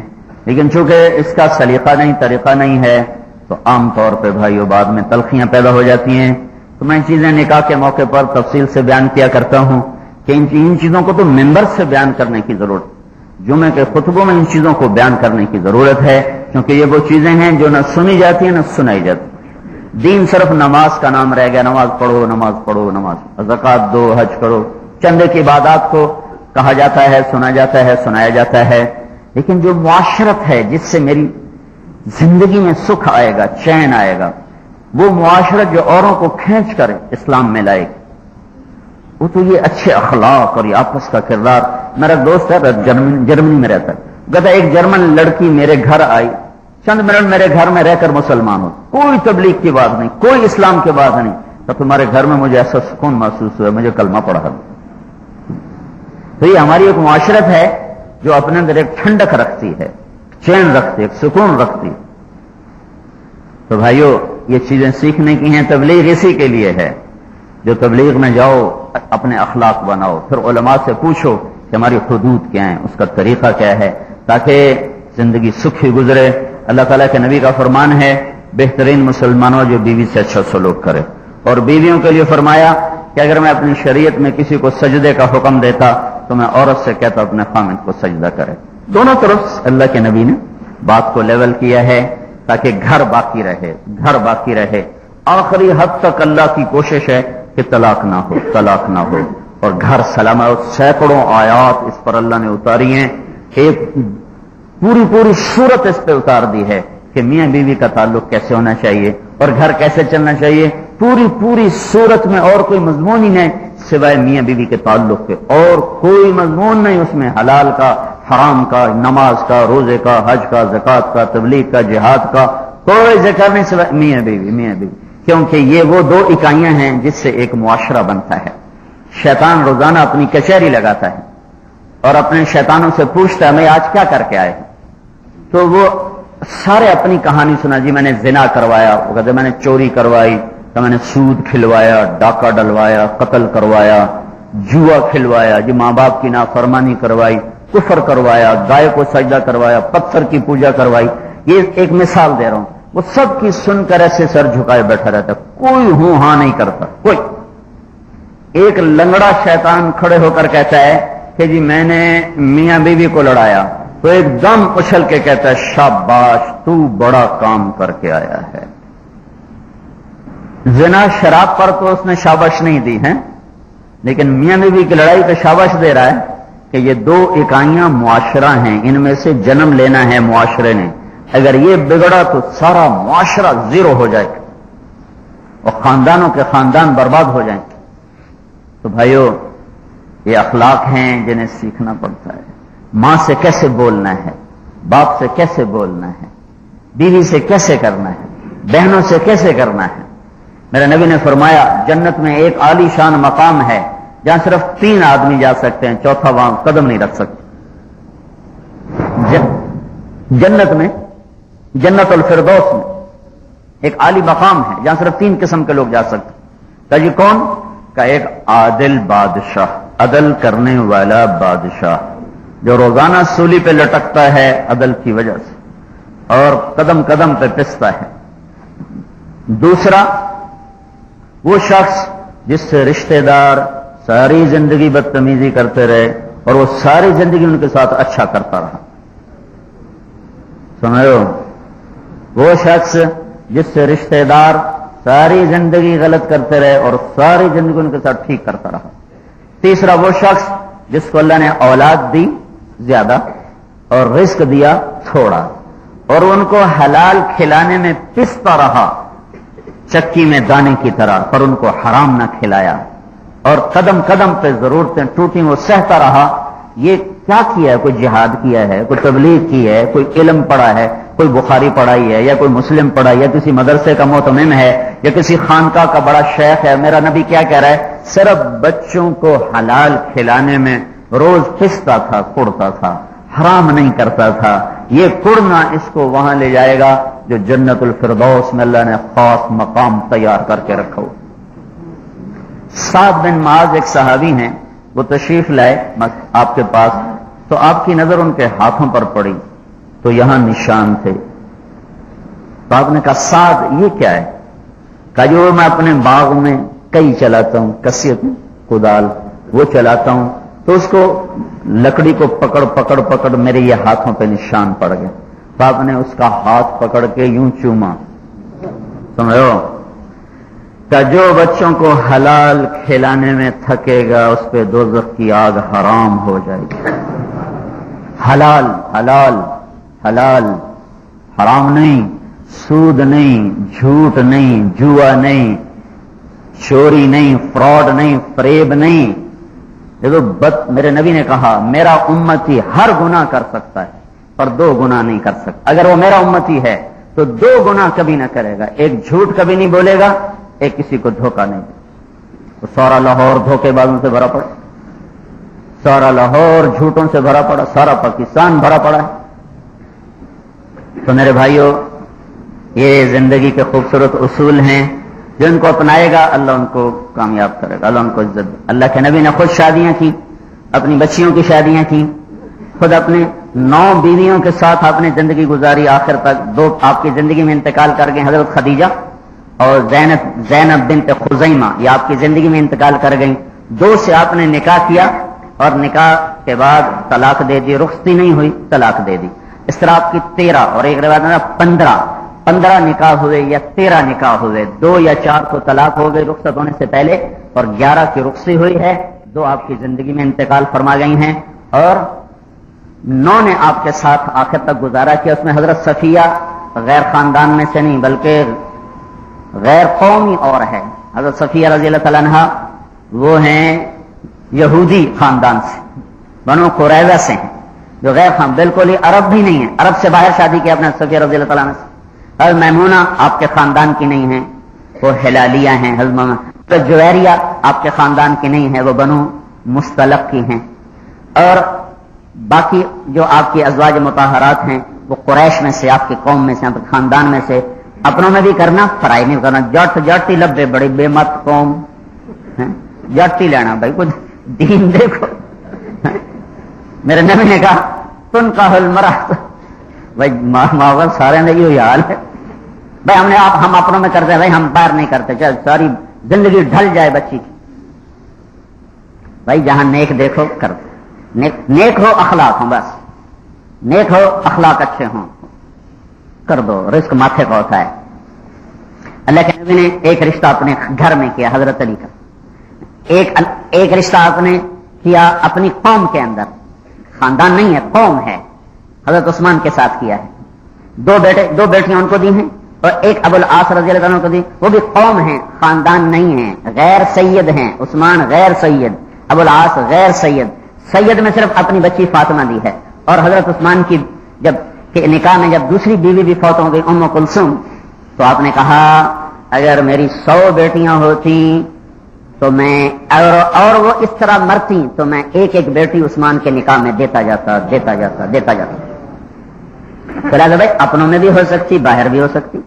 B: لیکن چونکہ اس کا سلیقہ نہیں, طریقہ نہیں ہے, تو عام طور پہ بھائیو بعد میں تلخیاں پیدا ہو جاتی ہیں. تو میں چیزیں نکاح کے موقع پر تفصیل سے بیان کیا کرتا ہوں کہ ان چیزوں کو تو ممبر سے بیان کرنے کی ضرورت, جمعے کے خطبوں میں ان چیزوں کو بیان کرنے کی ضرورت ہے, کیونکہ یہ وہ چیزیں ہیں جو نہ سنی جاتی ہیں نہ سنائی جاتی. دین صرف نماز کا نام رہ گیا, نماز پڑھو نماز پڑھو, نماز, زکوٰۃ دو, حج کرو, چندے کی عبادات کو کہا جاتا ہے, سنا جاتا ہے, سنایا جاتا ہے. لیکن جو معاشرت ہے جس سے میری زندگی میں سکھ آئے گا, چین آئے گا, وہ معاشرت جو اوروں کو کھینچ کر اسلام میں لائے گی, وہ تو یہ اچھے اخلاق اور یہ آپس کا کردار. میرا دوست ہے جرمنی میں رہتا ہے, کہتا ایک جرمن لڑکی میرے گھر آئی, چند منٹ میرے گھر میں رہ کر مسلمان ہو, کوئی تبلیغ کی بات نہیں, کوئی اسلام کی بات نہیں, تو تمہارے گھر میں مجھے ایسا سکون محسوس ہوا, مجھے کلمہ پڑھا. تو یہ ہماری ایک معاشرت ہے جو اپنے اندر ایک ٹھنڈک رکھتی ہے, چین رکھتی ہے, ایک سکون رکھتی. تو بھائیو یہ چیزیں سیکھنے کی ہیں, تبلیغ اسی کے لیے ہے. جو تبلیغ میں جاؤ اپنے اخلاق بناؤ, پھر علماء سے پوچھو کہ ہماری حدود کیا ہیں, اس کا طریقہ کیا ہے, تاکہ زندگی سکھی گزرے. اللہ تعالیٰ کے نبی کا فرمان ہے بہترین مسلمانوں جو بیوی سے اچھا سلوک کرے, اور بیویوں کے لیے فرمایا کہ اگر میں اپنی شریعت میں کسی کو سجدے کا حکم دیتا تو میں عورت سے کہتا اپنے خامد کو سجدہ کرے. دونوں طرف اللہ کے نبی نے بات کو لیول کیا ہے تاکہ گھر باقی رہے، گھر باقی رہے. آخری حد تک اللہ کی کوشش ہے کہ طلاق نہ ہو، طلاق نہ ہو اور گھر سلامت. سینکڑوں آیات اس پر اللہ نے اتاری ہیں، ایک پوری صورت اس پہ اتار دی ہے کہ میاں بیوی کا تعلق کیسے ہونا چاہیے اور گھر کیسے چلنا چاہیے. پوری صورت میں اور کوئی مضمون ہی نہیں سوائے میاں بیوی کے تعلق کے، اور کوئی مضمون نہیں اس میں حلال کا، حرام کا، نماز کا، روزے کا، حج کا، زکوٰۃ کا، تبلیغ کا، جہاد کا، کوئی ذکر نہیں سوائے میاں بیوی. میاں بیوی کیونکہ یہ وہ دو اکائیاں ہیں جس سے ایک معاشرہ بنتا ہے. شیطان روزانہ اپنی کچہری لگاتا ہے اور اپنے شیطانوں سے پوچھتا ہے میں آج کیا کر کے آئے، تو وہ سارے اپنی کہانی سنا. جی میں نے زنا کروایا، وہ کہتے میں نے چوری کروائی، تو میں نے سود کھلوایا، ڈاکہ ڈلوایا، قتل کروایا، جوا کھلوایا، جی ماں باپ کی نافرمانی کروائی، کفر کروایا، گائے کو سجدہ کروایا، پتھر کی پوجا کروائی. یہ ایک مثال دے رہا ہوں. وہ سب کی سن کر ایسے سر جھکائے بیٹھا رہتا، کوئی ہوں ہاں نہیں کرتا کوئی. ایک لنگڑا شیطان کھڑے ہو کر کہتا ہے کہ جی میں نے میاں بیوی کو لڑایا، تو ایک دم اچھل کے کہتا ہے شاباش تو بڑا کام کر کے آیا ہے. زنا شراب پر تو اس نے شاباش نہیں دی ہے، لیکن میاں بیوی کی لڑائی پہ شاباش دے رہا ہے کہ یہ دو اکائیاں معاشرہ ہیں، ان میں سے جنم لینا ہے معاشرے نے. اگر یہ بگڑا تو سارا معاشرہ زیرو ہو جائے گا اور خاندانوں کے خاندان برباد ہو جائیں گے. تو بھائیو یہ اخلاق ہیں جنہیں سیکھنا پڑتا ہے. ماں سے کیسے بولنا ہے، باپ سے کیسے بولنا ہے، بیوی سے کیسے کرنا ہے، بہنوں سے کیسے کرنا ہے. میرے نبی نے فرمایا جنت میں ایک عالی شان مقام ہے جہاں صرف 3 آدمی جا سکتے ہیں، چوتھا وہاں قدم نہیں رکھ سکتے. جنت میں، جنت الفردوس میں ایک عالی مقام ہے جہاں صرف 3 قسم کے لوگ جا سکتے. کہ جی کون؟ کا ایک عادل بادشاہ، عدل کرنے والا بادشاہ جو روزانہ سولی پہ لٹکتا ہے عدل کی وجہ سے اور قدم قدم پہ پستا ہے. دوسرا وہ شخص جس سے رشتہ دار ساری زندگی بدتمیزی کرتے رہے اور وہ ساری زندگی ان کے ساتھ اچھا کرتا رہا. سمجھو، وہ شخص جس سے رشتہ دار ساری زندگی غلط کرتے رہے اور ساری زندگی ان کے ساتھ ٹھیک کرتا رہا. تیسرا وہ شخص جس کو اللہ نے اولاد دی زیادہ اور رزق دیا تھوڑا اور ان کو حلال کھلانے میں پستا رہا چکی میں دانے کی طرح، پر ان کو حرام نہ کھلایا اور قدم قدم پہ ضرورتیں ٹوٹی وہ سہتا رہا. یہ کیا کیا ہے؟ کوئی جہاد کیا ہے، کوئی تبلیغ کی ہے، کوئی علم پڑھا ہے، کوئی بخاری پڑھائی ہے، یا کوئی مسلم پڑھائی، یا کسی مدرسے کا مہتمم ہے، یا کسی خانقاہ کا بڑا شیخ ہے. میرا نبی کیا کہہ رہا ہے؟ صرف بچوں کو حلال کھلانے میں روز پستا تھا، کڑتا تھا، حرام نہیں کرتا تھا. یہ کڑنا اس کو وہاں لے جائے گا جو جنت الفردوس میں اللہ نے خاص مقام تیار کر کے رکھا ہو. سعد بن معاذ ایک صحابی ہیں، وہ تشریف لائے آپ کے پاس، تو آپ کی نظر ان کے ہاتھوں پر پڑی تو یہاں نشان تھے. تو آپ نے کہا سعد یہ کیا ہے؟ کہا جو میں اپنے باغ میں کئی چلاتا ہوں، کسیت کدال وہ چلاتا ہوں، تو اس کو لکڑی کو پکڑ پکڑ پکڑ میرے یہ ہاتھوں پہ نشان پڑ گئے. تو آپ نے اس کا ہاتھ پکڑ کے یوں چوما. سمجھو کہ جو بچوں کو حلال کھلانے میں تھکے گا اس پہ دوزخ کی آگ حرام ہو جائے گی. حلال حلال حلال، حرام نہیں، سود نہیں، جھوٹ نہیں، جوا نہیں، چوری نہیں، فراڈ نہیں، فریب نہیں. دیکھو میرے نبی نے کہا میرا امتی ہر گناہ کر سکتا ہے پر 2 گناہ نہیں کر سکتا. اگر وہ میرا امتی ہے تو 2 گناہ کبھی نہ کرے گا. ایک جھوٹ کبھی نہیں بولے گا، ایک کسی کو دھوکہ نہیں دے. تو سارا لاہور دھوکے بازوں سے بھرا پڑا، سارا لاہور جھوٹوں سے بھرا پڑا، سارا پاکستان بھرا پڑا ہے. تو میرے بھائیوں یہ زندگی کے خوبصورت اصول ہیں جو ان کو اپنائے گا اللہ ان کو کامیاب کرے گا، اللہ ان کو عزت دے. اللہ کے نبی نے خود شادیاں کی، اپنی بچیوں کی شادیاں کی، خود اپنے 9 بیویوں کے ساتھ آپ نے زندگی گزاری. آخر تک 2 آپ کی زندگی میں انتقال کر گئیں، حضرت خدیجہ اور زینب بنت خزیمہ، یہ آپ کی زندگی میں انتقال کر گئیں. 2 سے آپ نے نکاح کیا اور نکاح کے بعد طلاق دے دی، رخصتی نہیں ہوئی طلاق دے دی. اس طرح آپ کی 13 اور ایک روایت میں 15 نکاح ہوئے یا 13 نکاح ہوئے، 2 یا 4 کو طلاق ہو گئی رخصت ہونے سے پہلے اور 11 کی رخصتی ہوئی ہے، 2 آپ کی زندگی میں انتقال فرما گئی ہیں اور 9 نے آپ کے ساتھ آخر تک گزارا کیا. اس میں حضرت صفیہ غیر خاندان میں سے نہیں بلکہ غیر قومی اور ہے. حضرت صفیہ رضی اللہ تعالیٰ عنہ وہ ہیں یہودی خاندان سے، بنو قریظہ سے ہیں، جو غیر خان بالکل ہی عرب بھی نہیں ہے، عرب سے باہر شادی کی اپنے صفیہ رضی اللہ تعالیٰ عنہ سے. حضرت میمونہ آپ کے خاندان کی نہیں ہیں، وہ ہلالیہ ہیں. حضرت جویریہ آپ کے خاندان کی نہیں ہے، وہ بنو مستلق کی ہیں. اور باقی جو آپ کی ازواج مطہرات ہیں وہ قریش میں سے، آپ کی قوم میں سے، آپ کے خاندان میں سے. اپنوں میں بھی کرنا، فرائی نہیں کرنا. جٹ لبے بڑی بے مت قوم، جٹ ہی لینا بھائی، کچھ دین دیکھو. میرے نبی نے کہا تن کا المرأۃ، بھائی ماحول سارے نے یہ حال ہے بھائی. ہم اپنوں میں کرتے ہیں بھائی، ہم باہر نہیں کرتے، چل ساری زندگی ڈھل جائے بچی کی. بھائی جہاں نیک دیکھو کر دو، نیک ہو اخلاق ہوں، بس نیک ہو اخلاق اچھے ہوں کر دو. رزق ماتھے کا ہوتا ہے. اللہ کے نبی نے ایک رشتہ اپنے گھر میں کیا حضرت علی کا، ایک رشتہ آپ نے کیا اپنی قوم کے اندر، خاندان نہیں ہے قوم ہے، حضرت عثمان کے ساتھ کیا ہے. 2 بیٹیاں ان کو دی ہیں اور ایک ابو العاص رضی اللہ عنہ کو دی. وہ بھی قوم ہیں، خاندان نہیں ہے، غیر سید ہیں. عثمان غیر سید، ابو العاص غیر سید. سید میں صرف اپنی بچی فاطمہ دی ہے. اور حضرت عثمان کی جب نکاح میں جب دوسری بیوی بھی فوت ہو گئی ام کلثوم، تو آپ نے کہا اگر میری 100 بیٹیاں ہوتی تو میں اور وہ اس طرح مرتی تو میں ایک ایک بیٹی عثمان کے نکاح میں دیتا جاتا. لہٰذا بھائی اپنوں میں بھی ہو سکتی، باہر بھی ہو سکتی.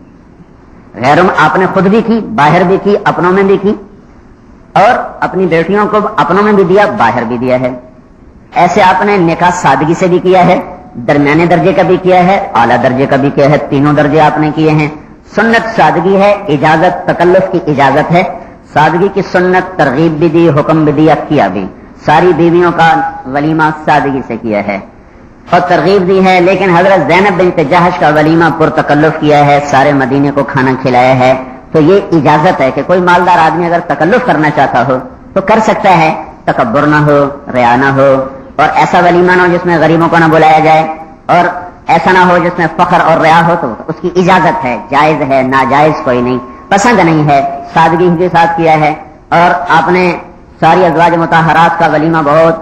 B: غیروں میں آپ نے خود بھی کی، باہر بھی کی، اپنوں میں بھی کی، اور اپنی بیٹیوں کو اپنوں میں بھی دیا، باہر بھی دیا ہے. ایسے آپ نے نکاح سادگی سے بھی کیا ہے، درمیانے درجے کا بھی کیا ہے، اعلیٰ درجے کا بھی کیا ہے. تینوں درجے آپ نے کیے ہیں. سنت سادگی ہے، اجازت تکلف کی اجازت ہے. سادگی کی سنت ترغیب بھی دی، حکم بھی دیا، کیا بھی. ساری بیویوں کا ولیمہ سادگی سے کیا ہے اور ترغیب دی ہے. لیکن حضرت زینب بنت جہش کا ولیمہ پر تکلف کیا ہے، سارے مدینے کو کھانا کھلایا ہے. تو یہ اجازت ہے کہ کوئی مالدار آدمی اگر تکلف کرنا چاہتا ہو تو کر سکتا ہے، تکبر نہ ہو، ریا نہ ہو، اور ایسا ولیمہ نہ ہو جس میں غریبوں کو نہ بلایا جائے، اور ایسا نہ ہو جس میں فخر اور ریا ہو. تو اس کی اجازت ہے، جائز ہے، ناجائز کوئی نہیں، پسند نہیں ہے. سادگی کے ساتھ کیا ہے. اور آپ نے ساری ازواج مطہرات کا ولیمہ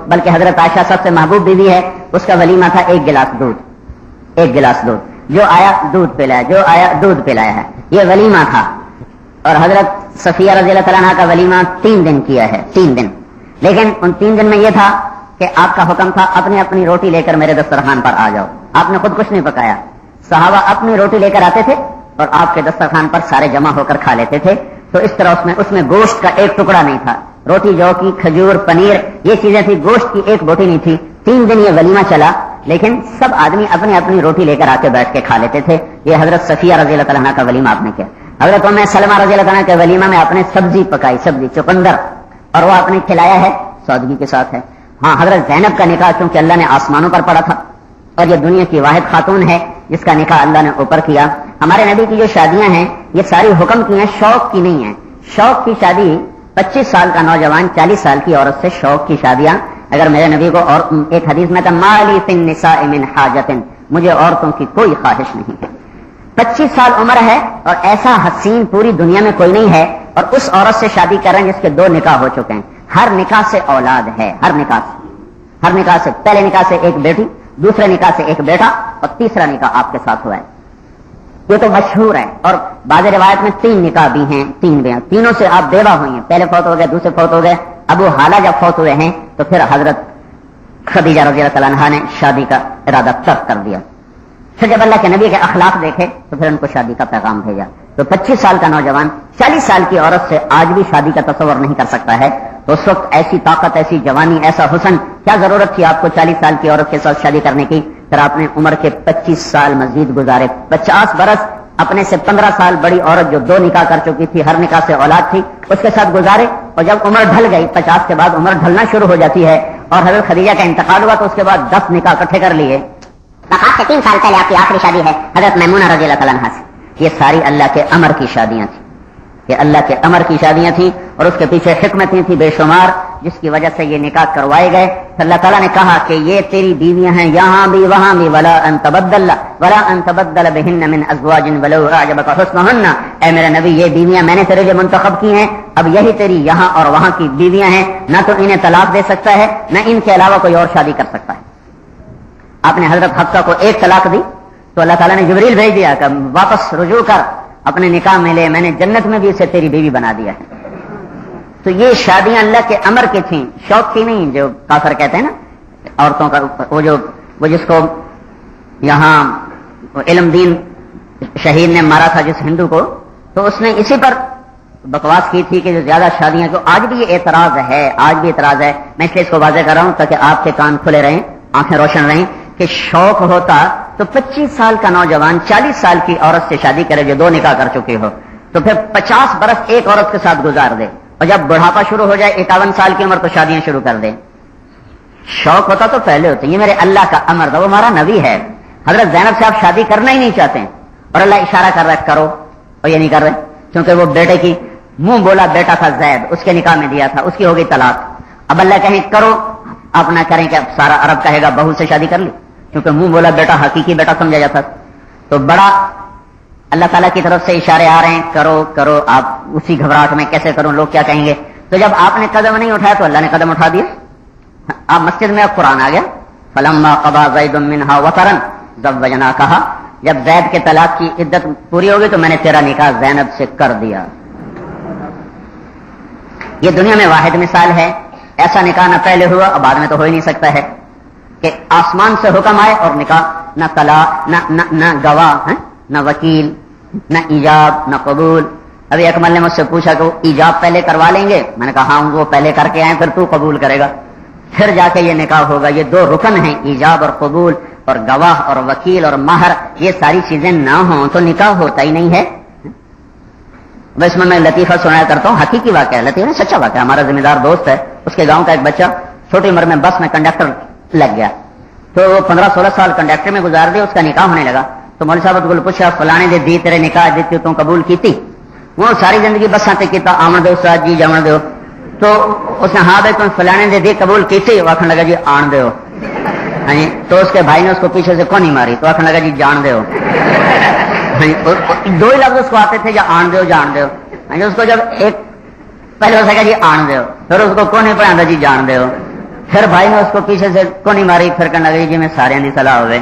B: بلکہ حضرت عائشہ سب سے محبوب بیوی ہے، اس کا ولیمہ تھا 1 گلاس دودھ. جو آیا دودھ پلایا ہے، یہ ولیمہ تھا. اور حضرت صفیہ رضی اللہ تعالیٰ عنہ کا ولیمہ 3 دن کیا ہے، 3 دن. لیکن ان 3 دن میں یہ تھا کہ آپ کا حکم تھا اپنی روٹی لے کر میرے دسترخوان پر آ جاؤ. آپ نے خود کچھ نہیں پکایا، صحابہ اپنی روٹی لے کر آتے تھے اور آپ کے دسترخوان پر سارے جمع ہو کر کھا لیتے تھے. تو اس طرح اس میں گوشت کا ایک ٹکڑا نہیں تھا. روٹی جو کی، کھجور، پنیر، یہ چیزیں تھی، گوشت کی ایک بوٹی نہیں تھی. 3 دن یہ ولیمہ چلا، لیکن سب آدمی اپنی روٹی لے کر آ کے بیٹھ کے کھا لیتے تھے. یہ حضرت صفیہ رضی اللہ تعالیٰ عنہ کا ولیمہ آپ نے کیا. حضرت ام سلمہ رضی اللہ تعالیٰ عنہ کے ولیمہ میں آپ نے سبزی پکائی، سبزی چقندر، اور وہ آپ نے کھلایا ہے، سادگی کے ساتھ ہے. ہاں حضرت زینب کا نکاح چونکہ اللہ نے آسمانوں پر پڑا تھا اور یہ دنیا کی واحد خاتون ہے جس کا نکاح اللہ نے اوپر کیا. ہمارے نبی کی جو شادیاں ہیں یہ ساری حکم کی ہیں، شوق کی نہیں ہیں. شوق کی شادی 25 سال کا نوجوان 40 سال کی عورت سے شوق کی شادیاں. اگر میرے نبی کو، اور ایک حدیث میں تھا مالی فی النساء من حاجت، مجھے عورتوں کی کوئی خواہش نہیں ہے. 25 سال عمر ہے اور ایسا حسین پوری دنیا میں کوئی نہیں ہے، اور اس عورت سے شادی کر رہے ہیں جس کے 2 نکاح ہو چکے ہیں. ہر نکاح سے اولاد ہے، ہر نکاح سے پہلے نکاح سے ایک بیٹی، دوسرے نکاح سے ایک بیٹا، اور تیسرا نکاح آپ کے ساتھ ہوا ہے. یہ تو مشہور ہے. اور بعض روایت میں 3 نکاح بھی ہیں، 3 بیاں، تینوں سے آپ بیوہ ہوئی ہیں. پہلے فوت ہو گئے، دوسرے فوت ہو گئے. ابو حالہ جب فوت ہوئے ہیں تو پھر حضرت خدیجہ رضی اللہ تعالیٰ عنہا نے شادی کا ارادہ ترک کر دیا. پھر جب اللہ کے نبی کے اخلاق دیکھے تو پھر ان کو شادی کا پیغام بھیجا. تو 25 سال کا نوجوان 40 سال کی عورت سے آج بھی شادی کا تصور نہیں کر سکتا ہے. تو اس وقت ایسی طاقت، ایسی جوانی، ایسا حسن، کیا ضرورت تھی آپ کو 40 سال کی عورت کے ساتھ شادی کرنے کی. پھر آپ نے عمر کے 25 سال مزید گزارے. 50 برس اپنے سے 15 سال بڑی عورت جو 2 نکاح کر چکی تھی، ہر نکاح سے اولاد تھی، اس کے ساتھ گزارے. اور جب عمر ڈھل گئی، 50 کے بعد عمر ڈھلنا شروع ہو جاتی ہے
C: اور حضرت خدیجہ کا انتقال ہوا تو اس کے بعد 10 نکاح اکٹھے کر لیے. وفات سے 3 سال پہلے آپ کی آخری شادی ہے حضرت میمونہ رضی اللہ تعالیٰ عنہا سے. یہ ساری اللہ کے امر کی شادیاں تھیں, یہ اللہ کے امر کی شادیاں تھیں اور اس کے پیچھے حکمتیں تھیں بے شمار جس کی وجہ سے یہ نکاح کروائے گئے. اللہ تعالیٰ نے کہا کہ یہ تیری بیویاں ہیں یہاں بھی وہاں بھی, ولا ان تبدل بہن من ازواج ولو اعجبک حسنہن. اے میرے نبی یہ بیویاں میں نے تیرے لیے منتخب کی ہیں, اب یہی تیری یہاں اور وہاں کی بیویاں ہیں. نہ تو انہیں طلاق دے سکتا ہے نہ ان کے علاوہ کوئی اور شادی کر سکتا ہے. آپ نے حضرت حفصہ کو 1 طلاق دی تو اللہ تعالیٰ نے جبریل بھیج دیا کہ واپس رجوع کر اپنے نکاح میں لے, میں نے جنت میں بھی اسے تیری بیوی بنا دیا ہے. تو یہ شادیاں اللہ کے امر کی تھیں, شوق کی نہیں جو کافر کہتے ہیں نا عورتوں کا. وہ جس کو یہاں علم دین شہید نے مارا تھا جس ہندو کو, تو اس نے اسی پر بکواس کی تھی کہ جو زیادہ شادیاں کو آج بھی یہ اعتراض ہے, آج بھی اعتراض ہے. میں اس لیے اس کو واضح کر رہا ہوں تاکہ آپ کے کان کھلے رہیں, آنکھیں روشن رہیں کہ شوق ہوتا تو 25 سال کا نوجوان 40 سال کی عورت سے شادی کرے جو 2 نکاح کر چکی ہو, تو پھر 50 برس ایک عورت کے ساتھ گزار دے, اور جب بڑھاپا شروع ہو جائے 51 سال کی عمر تو شادیاں شروع کر دے. شوق ہوتا تو پہلے ہوتا. یہ میرے اللہ کا امر تھا, وہ ہمارا نبی ہے. حضرت زینب سے آپ شادی کرنا ہی نہیں چاہتے ہیں اور اللہ اشارہ کر رہا ہے کرو, اور یہ نہیں کر رہے کیونکہ وہ بیٹے کی منہ بولا بیٹا تھا زید, اس کے نکاح میں دیا تھا, اس کی ہو گئی طلاق. اب اللہ کہیں کرو, آپ نہ کریں کہ سارا عرب کہے گا بہو سے شادی کر لی, کیونکہ منہ بولا بیٹا حقیقی بیٹا سمجھا جاتا. تو بڑا اللہ تعالیٰ کی طرف سے اشارے آ رہے ہیں کرو کرو. آپ اسی گھبراہٹ میں کیسے کروں, لوگ کیا کہیں گے. تو جب آپ نے قدم نہیں اٹھایا تو اللہ نے قدم اٹھا دیا. آپ مسجد میں اب قرآن آ گیا, فلما قضى زید منها وطرا زوجناکہا, جب زید کے طلاق کی عدت پوری ہوگی تو میں نے تیرا نکاح زینب سے کر دیا. یہ دنیا میں واحد مثال ہے, ایسا نکاح نہ پہلے ہوا اور بعد میں تو ہو ہی نہیں سکتا ہے کہ آسمان سے حکم آئے اور نکاح, نہ طلاق نہ گواہ, نہ وکیل, نہ ایجاب نہ قبول. ابھی اکمل نے مجھ سے پوچھا کہ وہ ایجاب پہلے کروا لیں گے, میں نے کہا ہاں وہ پہلے کر کے آئے پھر تو قبول کرے گا, پھر جا کے یہ نکاح ہوگا. یہ 2 رکن ہیں, ایجاب اور قبول, اور گواہ اور وکیل اور مہر. یہ ساری چیزیں نہ ہوں تو نکاح ہوتا ہی نہیں ہے. بس میں لطیفہ سنایا کرتا ہوں, حقیقی واقعہ, لطیفہ سچا واقعہ. ہمارا ذمہ دار دوست ہے, اس کے گاؤں کا ایک بچہ چھوٹی عمر میں بس میں کنڈکٹر لگ گیا, تو وہ 15-16 سال کنڈکٹر میں گزار دیا. اس کا نکاح ہونے لگا تو مولوی صاحب کو پوچھا فلانے دے دی تیرے نکاح دیتی تم قبول کیتی؟ وہ ساری زندگی بس آتے کیتا آمن دو استاد جی جمن دو. تو اس نے ہاں بھائی تم فلانے دے دی قبول کیتی؟ وہ آخر لگا جی آن دو. ہاں جی, تو اس کے بھائی نے اس کو پیچھے سے کونی ماری تو آخر لگا جی جان دو. 2 ہی لفظ اس کو آتے تھے, یا آن دو جان دو. اس کو جب ایک پہلے ہو سکا جی آن دو, پھر اس کو کون پڑھا تھا جی جان دو. پھر بھائی نے اس کو پیچھے سے کونی ماری, پھر کہنے لگی جی میں سارے دی صلاح ہوئے.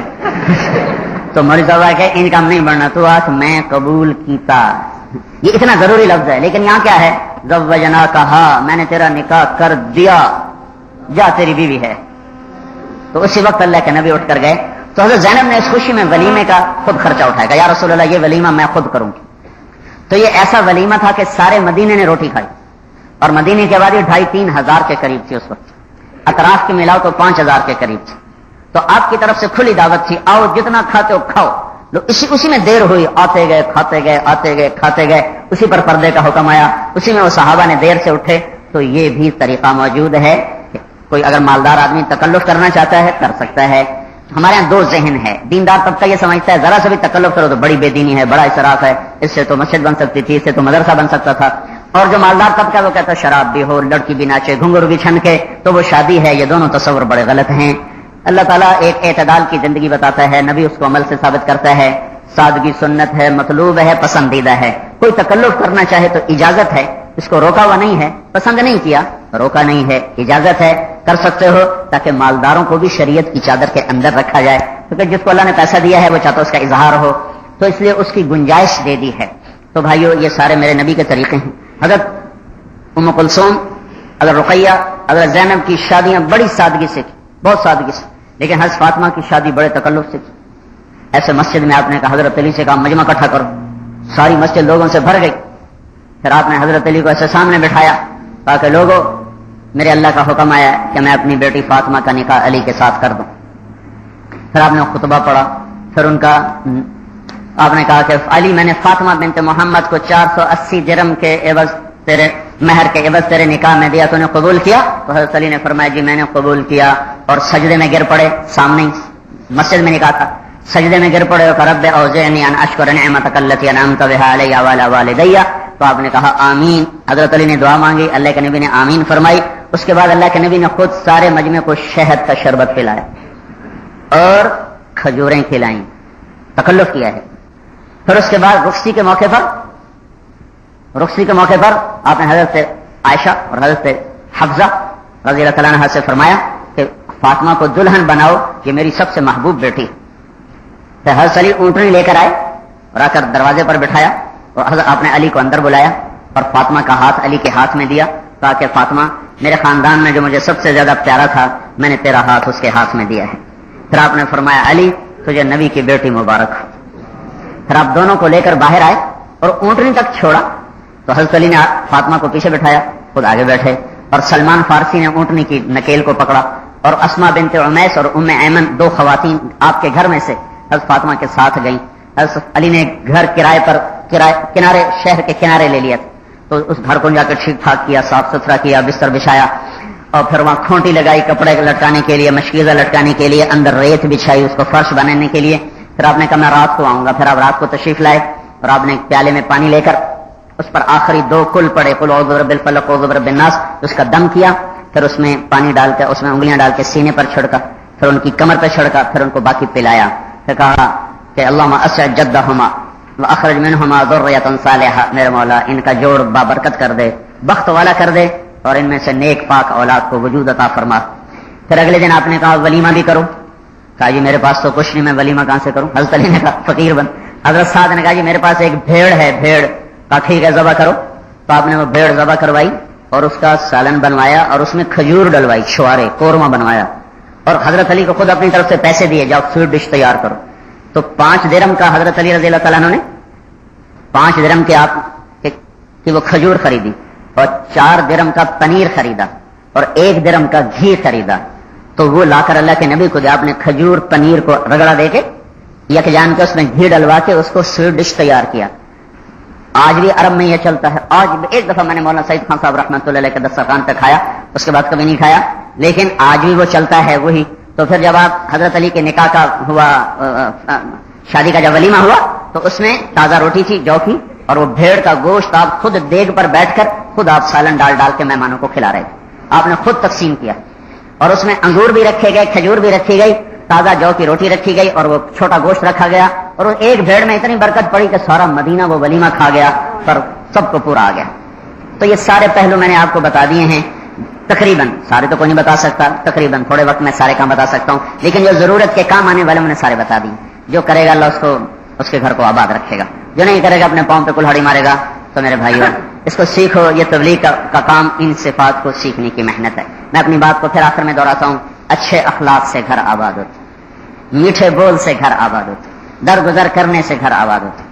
C: تو مولوی صاحب کہ ان کام نہیں بڑھنا, تو آج میں قبول کیتا. یہ اتنا ضروری لفظ ہے, لیکن یہاں کیا ہے زوجناکہا, میں نے تیرا نکاح کر دیا, جا تیری بیوی ہے. تو اسی وقت اللہ کے نبی اٹھ کر گئے. تو حضرت زینب نے اس خوشی میں ولیمے کا خود خرچہ اٹھایا کہ یا رسول اللہ یہ ولیمہ میں خود کروں گی. تو یہ ایسا ولیمہ تھا کہ سارے مدینے نے روٹی کھائی, اور مدینے کے بعد یہ 2,500-3 ہزار کے قریب تھی اس وقت. اطراف کی ملاؤ تو 5,000 کے قریب تھی. تو آپ کی طرف سے کھلی دعوت تھی, آؤ جتنا کھاتے ہو کھاؤ. اسی میں دیر ہوئی, آتے گئے کھاتے گئے آتے گئے کھاتے گئے. اسی پر پردے کا حکم آیا, اسی میں وہ صحابہ نے دیر سے اٹھے. تو یہ بھی طریقہ موجود ہے, کوئی اگر مالدار آدمی تکلف کرنا چاہتا ہے کر سکتا ہے. ہمارے یہاں 2 ذہن ہے. دیندار طبقہ یہ سمجھتا ہے ذرا سے بھی تکلف کرو تو بڑی بے دینی ہے, بڑا اسراف ہے, اس سے تو مسجد بن سکتی تھی, اس سے تو مدرسہ بن سکتا تھا. اور جو مالدار طبقہ وہ کہتا ہے شراب بھی ہو, لڑکی بھی ناچے, گھنگرو بھی چھنکے تو وہ شادی ہے. یہ دونوں تصور بڑے غلط ہیں. اللہ تعالیٰ ایک اعتدال کی زندگی بتاتا ہے, نبی اس کو عمل سے ثابت کرتا ہے. سادگی سنت ہے, مطلوب ہے, پسندیدہ ہے. کوئی تکلف کرنا چاہے تو اجازت ہے, اس کو روکا ہوا نہیں ہے. پسند نہیں کیا, روکا نہیں ہے, اجازت ہے, کر سکتے ہو, تاکہ مالداروں کو بھی شریعت کی چادر کے اندر رکھا جائے. کیونکہ جس کو اللہ نے پیسہ دیا ہے وہ چاہتا اس کا اظہار ہو, تو اس لیے اس کی گنجائش دے دی ہے. تو بھائیو یہ سارے میرے نبی کے طریقے ہیں. حضرت ام کلثوم, حضرت رقیہ, حضرت زینب کی شادیاں بڑی سادگی سے کی, بہت سادگی سے. لیکن حضرت فاطمہ کی شادی بڑے تکلف سے کی. ایسے مسجد میں آپ نے کہا حضرت علی سے کہا مجمع اکٹھا کرو, ساری مسجد لوگوں سے بھر گئی. پھر آپ نے حضرت علی کو ایسے سامنے بٹھایا, کہا کہ لوگوں میرے اللہ کا حکم آیا کہ میں اپنی بیٹی فاطمہ کا نکاح علی کے ساتھ کر دوں. پھر آپ نے خطبہ پڑھا, پھر ان کا آپ نے کہا کہ علی میں نے فاطمہ بنت محمد کو 480 درہم کے عوض تیرے مہر کے عوض تیرے نکاح میں دیا، تو نے قبول کیا؟ تو حضرت علی نے فرمایا جی میں نے قبول کیا، اور سجدے میں گر پڑے، سامنے مسجد میں نکاح تھا، سجدے میں گر پڑے اور رب اوزعنی ان اشکر نعمتک التی انعمت بها علی وعلی والدی، تو آپ نے کہا آمین۔ حضرت علی نے دعا مانگی، اللہ کے نبی نے آمین فرمائی۔ اس کے بعد اللہ کے نبی نے خود سارے مجمع کو شہد کا شربت پلایا اور کھجوریں کھلائیں، تکلف کیا ہے۔ پھر اس کے بعد رخصتی کے موقع پر آپ نے حضرت عائشہ اور حضرت حفصہ رضی اللہ تعالیٰ عنہ سے فرمایا کہ فاطمہ کو دلہن بناؤ، یہ میری سب سے محبوب بیٹی۔ پھر حضرت علی اونٹنی لے کر آئے اور آ کر دروازے پر بٹھایا، اور حضرت آپ نے علی کو اندر بلایا اور فاطمہ کا ہاتھ علی کے ہاتھ میں دیا، کہا کہ فاطمہ میرے خاندان میں جو مجھے سب سے زیادہ پیارا تھا، میں نے تیرا ہاتھ اس کے ہاتھ میں دیا ہے۔ پھر آپ نے فرمایا علی تجھے نبی کی بیٹی مبارک ہو۔ پھر آپ دونوں کو لے کر باہر آئے اور اونٹنی تک چھوڑا، تو حضرت علی نے فاطمہ کو پیچھے بٹھایا، خود آگے بیٹھے، اور سلمان فارسی نے اونٹنی کی نکیل کو پکڑا، اور اسما بنت عمیس اور ام ایمن دو خواتین آپ کے گھر میں سے حضرت فاطمہ کے ساتھ گئیں۔ حضرت علی نے گھر کرائے پر کنارے شہر کے کنارے لے لیا، تو اس گھر کو جا کر ٹھیک ٹھاک کیا، صاف ستھرا کیا، بستر بچھایا، اور پھر وہاں کھونٹی لگائی کپڑے لٹکانے کے لیے، مشکیزہ لٹکانے کے لیے، اندر ریت بچھائی اس کو فرش بنانے کے لیے۔ پھر آپ نے کہا میں رات کو آؤں گا، پھر آپ رات کو تشریف لائے اور آپ نے پیالے میں پانی لے کر اس پر آخری دو کل پڑے، قل اعوذ برب الفلق اعوذ برب الناس، اس کا دم کیا، پھر اس میں پانی ڈال کر اس میں انگلیاں ڈال کے سینے پر چھڑکا، پھر ان کی کمر پہ چھڑکا، پھر ان کو باقی پلایا، پھر کہا کہ اللہم اسعد جدہما واخرج منہما ذریۃ صالحہ، میرے مولا ان کا جوڑ بابرکت کر دے، بخت والا کر دے، اور ان میں سے نیک پاک اولاد کو وجود عطا فرما۔ پھر اگلے دن آپ نے کہا ولیمہ بھی کرو، کہا جی میرے پاس تو کچھ نہیں، میں ولیمہ کہاں سے کروں؟ حضرت علی نے کہا فقیر بن۔ حضرت سعد نے کہا جی میرے پاس ایک بھیڑ ہے، بھیڑ، کہا ٹھیک ہے ذبح کرو، تو آپ نے وہ بھیڑ ذبح کروائی اور اس کا سالن بنوایا اور اس میں کھجور ڈلوائی، چھوارے قورمہ بنوایا، اور حضرت علی کو خود اپنی طرف سے پیسے دیے جاؤ سویٹ ڈش تیار کرو۔ تو 5 درہم کا حضرت علی رضی اللہ تعالیٰ عنہ نے 5 درہم کے آپ کی وہ کھجور خریدی، اور 4 درہم کا پنیر خریدا، اور 1 درہم کا گھی خریدا، تو وہ لا کر اللہ کے نبی کو دیا۔ آپ نے کھجور پنیر کو رگڑا دے کے یک جان کے اس میں گھی ڈلوا کے اس کو سویٹ ڈش تیار کیا۔ آج بھی عرب میں یہ چلتا ہے، آج بھی ایک دفعہ میں نے مولانا سعید خان صاحب رحمۃ اللہ علیہ کے دسترخوان پہ کھایا، اس کے بعد کبھی نہیں کھایا، لیکن آج بھی وہ چلتا ہے وہی۔ تو پھر جب آپ حضرت علی کے نکاح کا ہوا، شادی کا جب ولیمہ ہوا، تو اس میں تازہ روٹی تھی جو کی، اور وہ بھیڑ کا گوشت آپ خود دیگ پر بیٹھ کر خود آپ سالن ڈال ڈال کے مہمانوں کو کھلا رہے تھے، آپ نے خود تقسیم کیا، اور اس میں انگور بھی رکھے گئے، کھجور بھی رکھی گئی، تازہ جو کی روٹی رکھی گئی، اور وہ چھوٹا گوشت رکھا گیا، اور وہ ایک بھیڑ میں اتنی برکت پڑی کہ سارا مدینہ وہ ولیمہ کھا گیا، پر سب کو پورا آ گیا۔ تو یہ سارے پہلو میں نے آپ کو بتا دیے ہیں، تقریباً سارے تو کوئی نہیں بتا سکتا، تقریباً تھوڑے وقت میں سارے کام بتا سکتا ہوں، لیکن جو ضرورت کے کام آنے والے میں نے سارے بتا دیے۔ جو کرے گا اللہ اس کو اس کے گھر کو آباد رکھے گا، جو نہیں کرے گا اپنے پاؤں پہ کلہاڑی مارے گا۔ تو میرے بھائیوں اس کو سیکھو، یہ تبلیغ کا کام ان صفات کو سیکھنے کی محنت ہے۔ میں اپنی بات کو پھر آخر میں دہراتا ہوں، اچھے اخلاق سے گھر آباد ہوتا، میٹھے بول سے گھر آباد ہوتا، درگزر کرنے سے گھر آباد ہوتا۔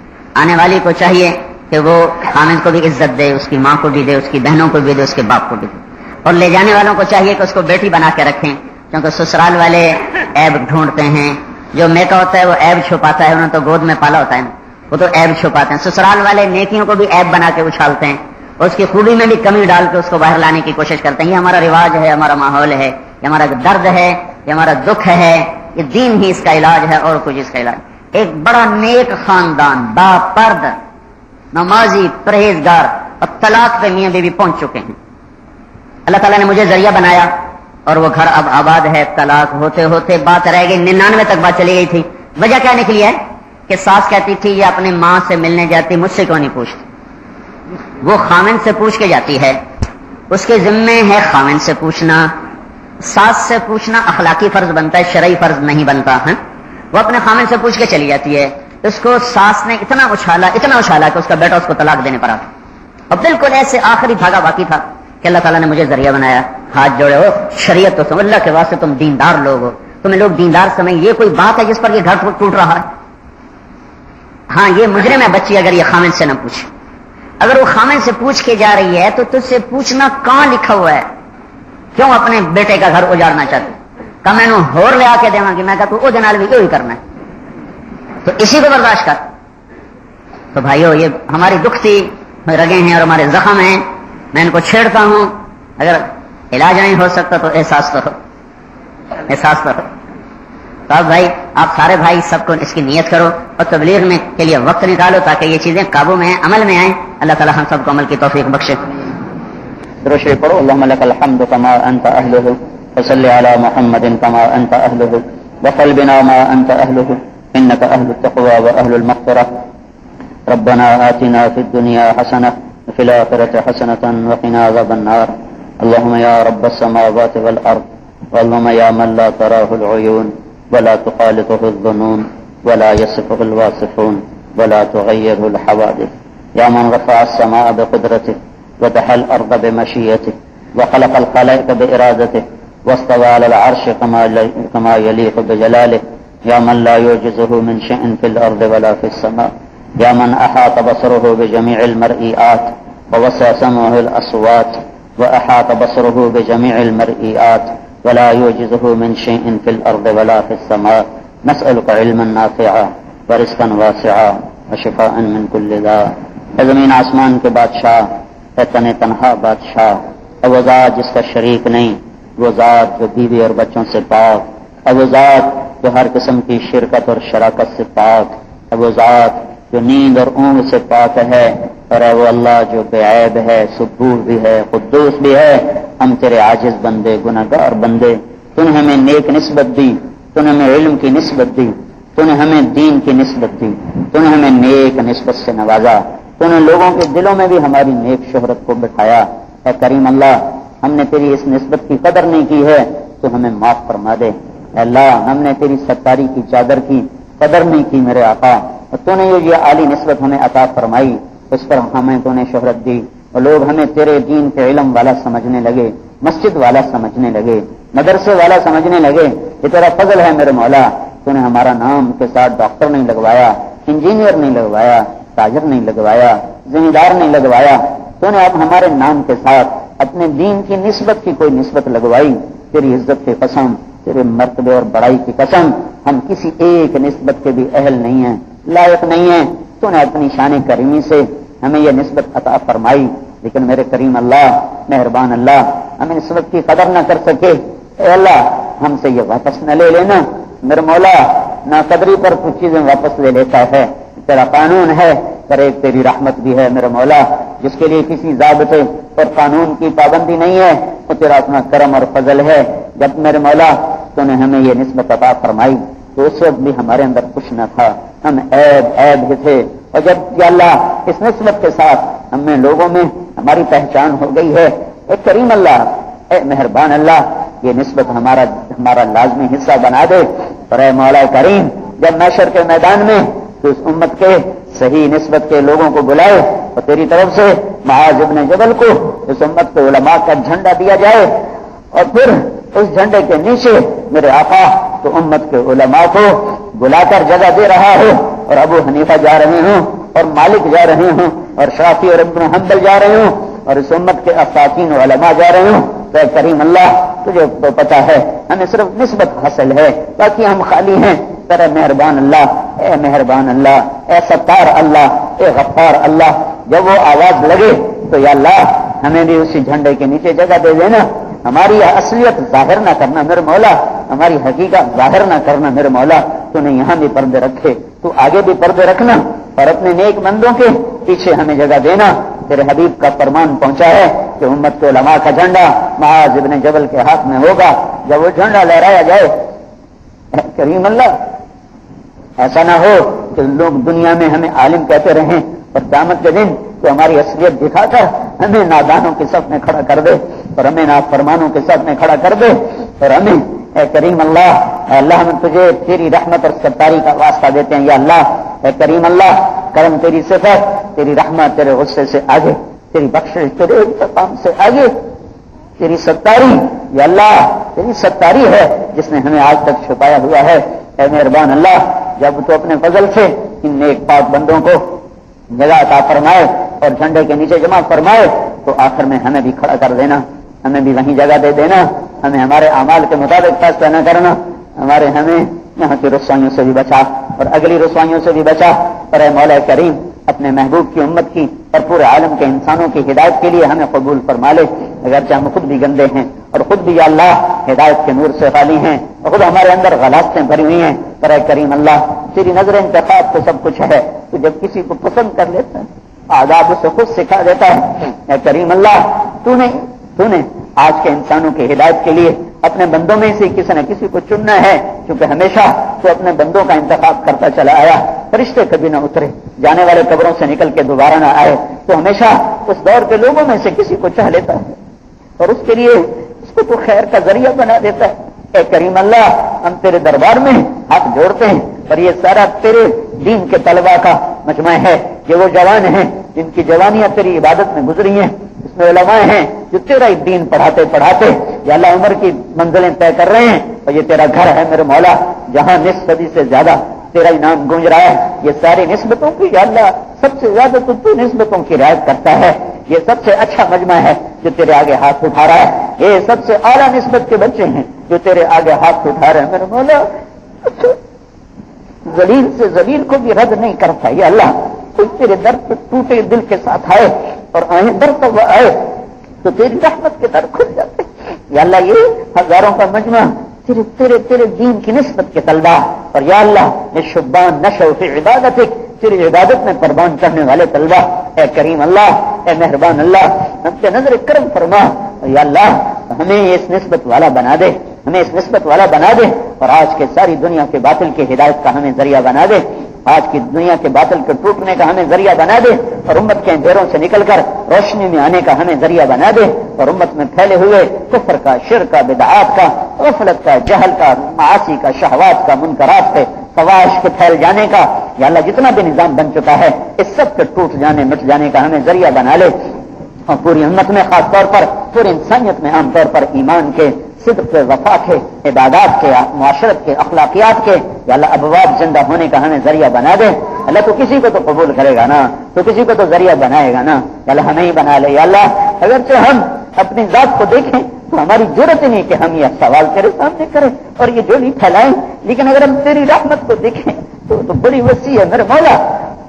C: آنے والی کو چاہیے کہ وہ خامد کو بھی عزت دے، اس کی ماں کو بھی دے، اس کی بہنوں کو بھی دے، اس کے باپ کو بھی دے، اور لے جانے والوں کو چاہیے کہ اس کو بیٹی بنا کے رکھیں، کیونکہ سسرال والے عیب ڈھونڈتے ہیں، جو میکا ہوتا ہے وہ عیب چھپاتا ہے، انہوں نے تو گود میں پالا ہوتا ہے نا، وہ تو عیب چھپاتے ہیں۔ سسرال والے نیکیوں کو بھی عیب بنا کے اچھالتے ہیں، اور اس کی خوبی میں بھی کمی ڈال کے اس کو باہر لانے کی کوشش کرتے ہیں۔ یہ ہمارا رواج ہے، ہمارا ماحول ہے، یہ ہمارا درد ہے، یہ ہمارا دکھ ہے، یہ دین ہی اس کا علاج ہے اور کچھ اس کا علاج۔ ایک بڑا نیک خاندان، با پرد، نمازی، پرہیزگار، اور طلاق پہ میاں بیوی پہنچ چکے ہیں۔ اللہ تعالیٰ نے مجھے ذریعہ بنایا اور وہ گھر اب آباد ہے۔ طلاق ہوتے ہوتے بات رہ گئی، 99 تک بات چلی گئی تھی۔ وجہ کیا نکلی ہے کہ ساس کہتی تھی یہ اپنی ماں سے ملنے جاتی، مجھ سے کیوں نہیں پوچھتی؟ وہ خامن سے پوچھ کے جاتی ہے، اس کے ذمے ہے خامن سے پوچھنا۔ ساس سے پوچھنا اخلاقی فرض بنتا ہے، شرعی فرض نہیں بنتا ہے۔ وہ اپنے خامن سے پوچھ کے چلی جاتی ہے، اس کو ساس نے اتنا اچھالا کہ اس کا بیٹا اس کو طلاق دینے پڑا، اور بالکل ایسے آخری دھاگا باقی تھا کہ اللہ تعالیٰ نے مجھے ذریعہ بنایا۔ ہاتھ جوڑے ہو، شریعت تو سمجھ، اللہ کے واسطے تم دیندار لوگ ہو، تمہیں لوگ دیندار سمجھ، یہ کوئی بات ہے جس پر یہ گھر ٹوٹ رہا ہے؟ ہاں یہ مجرم ہے بچی اگر یہ خامن سے نہ پوچھے، اگر وہ خامن سے پوچھ کے جا رہی ہے تو تجھ سے پوچھنا کہاں لکھا ہوا ہے؟ کیوں اپنے بیٹے کا گھر اجاڑنا چاہتی؟ کہ میں نے ہور لے آ کے دے گی، میں کہا تو وہ نال بھی یہی کرنا ہے، تو اسی کو برداشت کر۔ تو بھائیو یہ ہماری دکھتی رگیں ہیں اور ہمارے زخم ہیں، میں ان کو چھیڑتا ہوں، اگر علاج نہیں ہو سکتا تو احساس تو ہو، احساس تو ہو۔ تو اب بھائی آپ سارے بھائی سب کو اس کی نیت کرو اور تبلیغ میں کے لیے وقت نکالو تاکہ یہ چیزیں قابو میں آئیں، عمل میں آئیں۔ اللہ تعالی ہم سب کو عمل کی توفیق بخشے۔
B: درود شریف پڑھو۔ اللهم لك الحمد كما انت اهله وصل على محمد كما انت اهله وقل بنا ما انت اهله انك اهل التقوى واهل المغفرة. ربنا آتنا في الدنيا حسنة وفي الآخرة حسنة وقنا عذاب النار. اللهم يا رب السماوات والأرض، اللهم يا من لا تراه العيون ولا تخالطه الظنون ولا يصفه الواصفون ولا تغيره الحوادث، يا من رفع السماء بقدرته ودحى الأرض بمشيئته وخلق الخلائق بإرادته واستوى على العرش كما يليق بجلاله، يا من لا يعجزه من شيء في الأرض ولا في السماء، يا من أحاط بصره بجميع المرئيات ووسع سمعه الأصوات وأحاط بصره بجميع المرئيات ولا يعجزه من شيء في الأرض ولا في السماء. نسألك علما نافعا ورزقا واسعا وشفاء من كل داء. اے زمین آسمان کے بادشاہ، اے تن تنہا بادشاہ، اے وہ ذات جس کا شریک نہیں، وہ ذات جو بیوی اور بچوں سے پاک، اے وہ ذات جو ہر قسم کی شرکت اور شراکت سے پاک، اے وہ ذات جو نیند اور اونگ سے پاک ہے، اور اے وہ اللہ جو بے عیب ہے، سبوح بھی ہے، قدوس بھی ہے۔ ہم تیرے عاجز بندے، گناہگار بندے، تو نے ہمیں نیک نسبت دی، تو نے ہمیں علم کی نسبت دی، تو نے ہمیں دین کی نسبت دی، تو نے ہمیں نیک نسبت سے نوازا، تو نے لوگوں کے دلوں میں بھی ہماری نیک شہرت کو بٹھایا۔ اے کریم اللہ، ہم نے تیری اس نسبت کی قدر نہیں کی ہے تو ہمیں معاف فرما دے۔ اے اللہ، ہم نے تیری ستاری کی چادر کی قدر نہیں کی میرے آقا، اور تو نے یہ عالی نسبت ہمیں عطا فرمائی، اس پر ہمیں تو نے شہرت دی، اور لوگ ہمیں تیرے دین کے علم والا سمجھنے لگے، مسجد والا سمجھنے لگے، مدرسے والا سمجھنے لگے۔ یہ تیرا فضل ہے میرے مولا، تو نے ہمارا نام کے ساتھ ڈاکٹر نہیں لگوایا، انجینئر نہیں لگوایا، تاجر نہیں لگوایا، زمیندار نہیں لگوایا، تو نے اب ہمارے نام کے ساتھ اپنے دین کی نسبت کی کوئی نسبت لگوائی۔ تیری عزت کی قسم، تیرے مرتبے اور بڑائی کی قسم، ہم کسی ایک نسبت کے بھی اہل نہیں ہیں، لائق نہیں ہیں۔ تو نے اپنی شان کریمی سے ہمیں یہ نسبت عطا فرمائی، لیکن میرے کریم اللہ، مہربان اللہ، ہمیں نسبت کی قدر نہ کر سکے۔ اے اللہ، ہم سے یہ واپس نہ لے لینا میرے مولا، نہ قدری پر کچھ چیزیں واپس لے لیتا ہے، تیرا قانون ہے، پر ایک تیری رحمت بھی ہے میرے مولا، جس کے لیے کسی ضابطے اور قانون کی پابندی نہیں ہے، وہ تیرا اپنا کرم اور فضل ہے۔ جب میرے مولا تو نے ہمیں یہ نسبت عطا فرمائی تو اس وقت بھی ہمارے اندر کچھ نہ تھا، ہم عیب ہی تھے، اور جب یا اللہ اس نسبت کے ساتھ ہمیں لوگوں میں ہماری پہچان ہو گئی ہے، اے کریم اللہ، اے مہربان اللہ، یہ نسبت ہمارا لازمی حصہ بنا دے۔ اور اے مولا کریم، جب محشر کے میدان میں تو اس امت کے صحیح نسبت کے لوگوں کو بلائے اور تیری طرف سے معاذ ابن جبل کو اس امت کے علماء کا جھنڈا دیا جائے، اور پھر اس جھنڈے کے نیچے میرے آقا تو امت کے علماء کو بلا کر جگہ دے رہا ہو، اور ابو حنیفہ جا رہے ہوں، اور مالک جا رہے ہوں، اور شافعی اور ابن حنبل جا رہے ہوں، اور اس امت کے افاقین علماء جا رہے ہوں، تو اے کریم اللہ، تجھے تو پتا ہے ہمیں صرف نسبت حاصل ہے، باقی ہم خالی ہیں۔ تیرے مہربان اللہ، اے مہربان اللہ، اے ستار اللہ، اے غفار اللہ، جب وہ آواز لگے تو یا اللہ ہمیں بھی اسی جھنڈے کے نیچے جگہ دے دینا، ہماری اصلیت ظاہر نہ کرنا میرے مولا، ہماری حقیقت ظاہر نہ کرنا میرے مولا، تو نے یہاں بھی پردے رکھے، تو آگے بھی پردے رکھنا، اور اپنے نیک بندوں کے پیچھے ہمیں جگہ دینا۔ تیرے حبیب کا فرمان پہنچا ہے کہ امت کے علماء کا جھنڈا معاذ ابن جبل کے ہاتھ میں ہوگا، جب وہ جھنڈا لہرایا جائے۔ کریم اللہ، ایسا نہ ہو کہ لوگ دنیا میں ہمیں عالم کہتے رہیں اور قیامت کے دن تو ہماری اصلیت دکھا کر ہمیں نادانوں کے صف میں کھڑا کر دے، اور ہمیں نافرمانوں کے صف میں کھڑا کر دے، اور ہمیں اے کریم اللہ، اے اللہ، ہم تجھے تیری رحمت اور ستاری کا واسطہ دیتے ہیں یا اللہ، اے کریم اللہ، کرم تیری صفت، تیری رحمت تیرے غصے سے آگے، تیری بخشش تیرے انتقام سے آگے، تیری ستاری یا اللہ، تیری ستاری ہے جس نے ہمیں آج تک چھپایا ہوا ہے۔ اے مہربان اللہ، جب تو اپنے فضل سے ان نیک پاک بندوں کو جگہ عطا فرمائے اور جھنڈے کے نیچے جمع فرمائے تو آخر میں ہمیں بھی کھڑا کر دینا، ہمیں بھی وہیں جگہ دے دینا، ہمیں ہمارے اعمال کے مطابق فیصلہ نہ کرنا، ہمیں یہاں کی رسوائیوں سے بھی بچا اور اگلی رسوائیوں سے بھی بچا۔ پر اے مولا کریم، اپنے محبوب کی امت کی اور پورے عالم کے انسانوں کی ہدایت کے لیے ہمیں قبول فرما لے. اگرچہ ہم خود بھی گندے ہیں اور خود بھی یا اللہ ہدایت کے نور سے خالی ہیں اور خود ہمارے اندر غلاستیں بھری ہوئی ہیں، پر اے کریم اللہ تیری نظر انتخاب تو سب کچھ ہے، تو جب کسی کو پسند کر لیتا ہے آداب اسے خود سکھا دیتا ہے. اے کریم اللہ تو نے آج کے انسانوں کی ہدایت کے لیے اپنے بندوں میں سے کسی نہ کسی کو چننا ہے، کیونکہ ہمیشہ تو اپنے بندوں کا انتخاب کرتا چلا آیا. فرشتے کبھی نہ اترے، جانے والے قبروں سے نکل کے دوبارہ نہ آئے، تو ہمیشہ اس دور کے لوگوں میں سے کسی کو چاہ لیتا ہے اور اس کے لیے اس کو تو خیر کا ذریعہ بنا دیتا ہے. اے کریم اللہ ہم تیرے دربار میں ہاتھ جوڑتے ہیں اور یہ سارا تیرے دین کے طلباء کا مجمع ہے. یہ وہ جوان ہیں جن کی جوانیاں تیری عبادت میں گزری ہیں، اس میں علماء ہیں جو تیرا دین پڑھاتے پڑھاتے یا اللہ عمر کی منزلیں طے کر رہے ہیں، اور یہ تیرا گھر ہے میرے مولا جہاں نصف صدی سے زیادہ تیرا نام گونج رہا ہے. یہ ساری نسبتوں کی یا اللہ سب سے زیادہ تو نسبتوں کی رعایت کرتا ہے. یہ سب سے اچھا مجمع ہے جو تیرے آگے ہاتھ اٹھا رہا ہے. یہ سب سے اعلیٰ نسبت کے بچے ہیں جو تیرے آگے ہاتھ اٹھا رہے ہیں میرے مولا. ذلیل سے ذلیل کو بھی رد نہیں کرتا یا اللہ. کوئی تیرے در پہ ٹوٹے دل کے ساتھ آئے اور آئیں در تک آئے تو تیری رحمت کے در کھل جاتے یا اللہ. یہ ہزاروں کا مجمع تیرے دین کی نسبت کے طلبا اور یا اللہ یہ شبان نشو فی عبادتک تیری عبادت میں قربان کرنے والے طلبا. اے کریم اللہ اے مہربان اللہ ہم پہ نظر کرم فرما اور یا اللہ ہمیں اس نسبت والا بنا دے، ہمیں اس نسبت والا بنا دے اور آج کے ساری دنیا کے باطل کی ہدایت کا ہمیں ذریعہ بنا دے. آج کی دنیا کے باطل کے ٹوٹنے کا ہمیں ذریعہ بنا دے اور امت کے اندھیروں سے نکل کر روشنی میں آنے کا ہمیں ذریعہ بنا دے اور امت میں پھیلے ہوئے کفر کا، شرک کا، بدعات کا، غفلت کا، جہل کا، معاصی کا، شہوات کا، منکرات کے، فواحش کے پھیل جانے کا یا اللہ جتنا بھی نظام بن چکا ہے اس سب کے ٹوٹ جانے مٹ جانے کا ہمیں ذریعہ بنا لے. اور پوری امت میں خاص طور پر پوری انسانیت میں عام طور پر ایمان کے، صدق کے، وفا کے، عبادات کے، معاشرت کے، اخلاقیات کے یا اللہ ابواب زندہ ہونے کا ہمیں ذریعہ بنا دے. اللہ تو کسی کو تو قبول کرے گا نا، تو کسی کو تو ذریعہ بنائے گا نا یا اللہ ہمیں ہی بنا لے یا اللہ. اگرچہ ہم اپنی ذات کو دیکھیں تو ہماری ضرورت نہیں کہ ہم یہ سوال تیرے سامنے کریں اور یہ جو نہیں پھیلائیں، لیکن اگر ہم تیری رحمت کو دیکھیں تو بڑی وسیع ہے میرے مولا.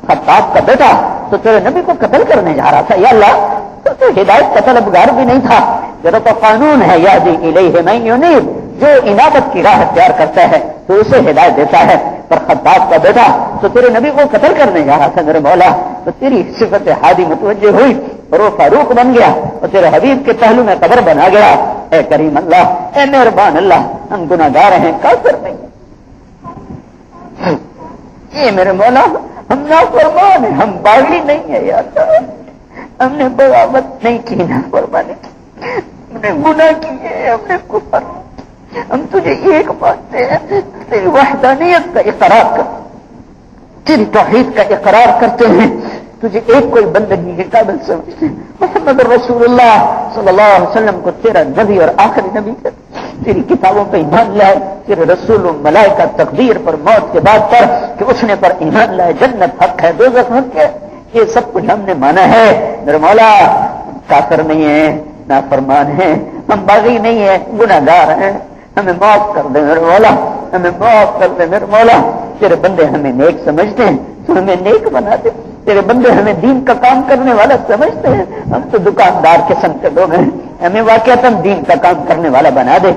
B: خطاب کا بیٹا تو تیرے نبی کو قتل کرنے جا رہا تھا یا اللہ، تو ہدایت کا طلبگار بھی نہیں تھا. تیرا تو قانون ہے یہدی الیہ من ینیب، جو انابت کی راہ اختیار کرتا ہے تو اسے ہدایت دیتا ہے. پر خطاب کا بیٹا تو تیرے نبی کو قتل کرنے جا رہا تھا میرے مولا، تو تیری صفت ہادی متوجہ ہوئی اور وہ فاروق بن گیا اور تیرے حبیب کے پہلو میں قبر بنا گیا. اے کریم اللہ اے مہربان اللہ ہم گناہ گار ہیں، کافر نہیں یہ میرے مولا، ہم نافرمان ہیں، ہم باغی نہیں ہے یا اللہ. ہم نے بغاوت نہیں کی، نافرمانی کی، ہم نے گناہ کیے، ہم نے کفر. ہم تجھے ایک مانتے ہیں، تیری وحدانیت کا اقرار کر، تیری توحید کا اقرار کرتے ہیں، تجھے ایک کوئی بندگی کے قابل سمجھتے ہیں. محمد رسول اللہ صلی اللہ علیہ وسلم کو تیرا نبی اور آخری نبی کر، تیری کتابوں پہ ایمان لائے، تیرے رسول و ملائکہ تقدیر پر، موت کے بعد پر کہ اس نے پر ایمان لائے، جنت حق ہے، دوزخ حق ہے، یہ سب کچھ ہم نے مانا ہے میرے مولا. کافر نہیں ہے، نافرمان ہیں، ہم باغی نہیں ہیں، گناہ گار ہیں، ہمیں معاف کر دے میرے مولا، ہمیں معاف کر دے میرے مولا. تیرے بندے ہمیں نیک سمجھتے ہیں تو ہمیں نیک بنا دے. تیرے بندے ہمیں دین کا کام کرنے والا سمجھتے ہیں، ہم تو دکاندار قسم کے لوگ ہیں. ہمیں واقعتاً دین کا کام کرنے والا بنا دے،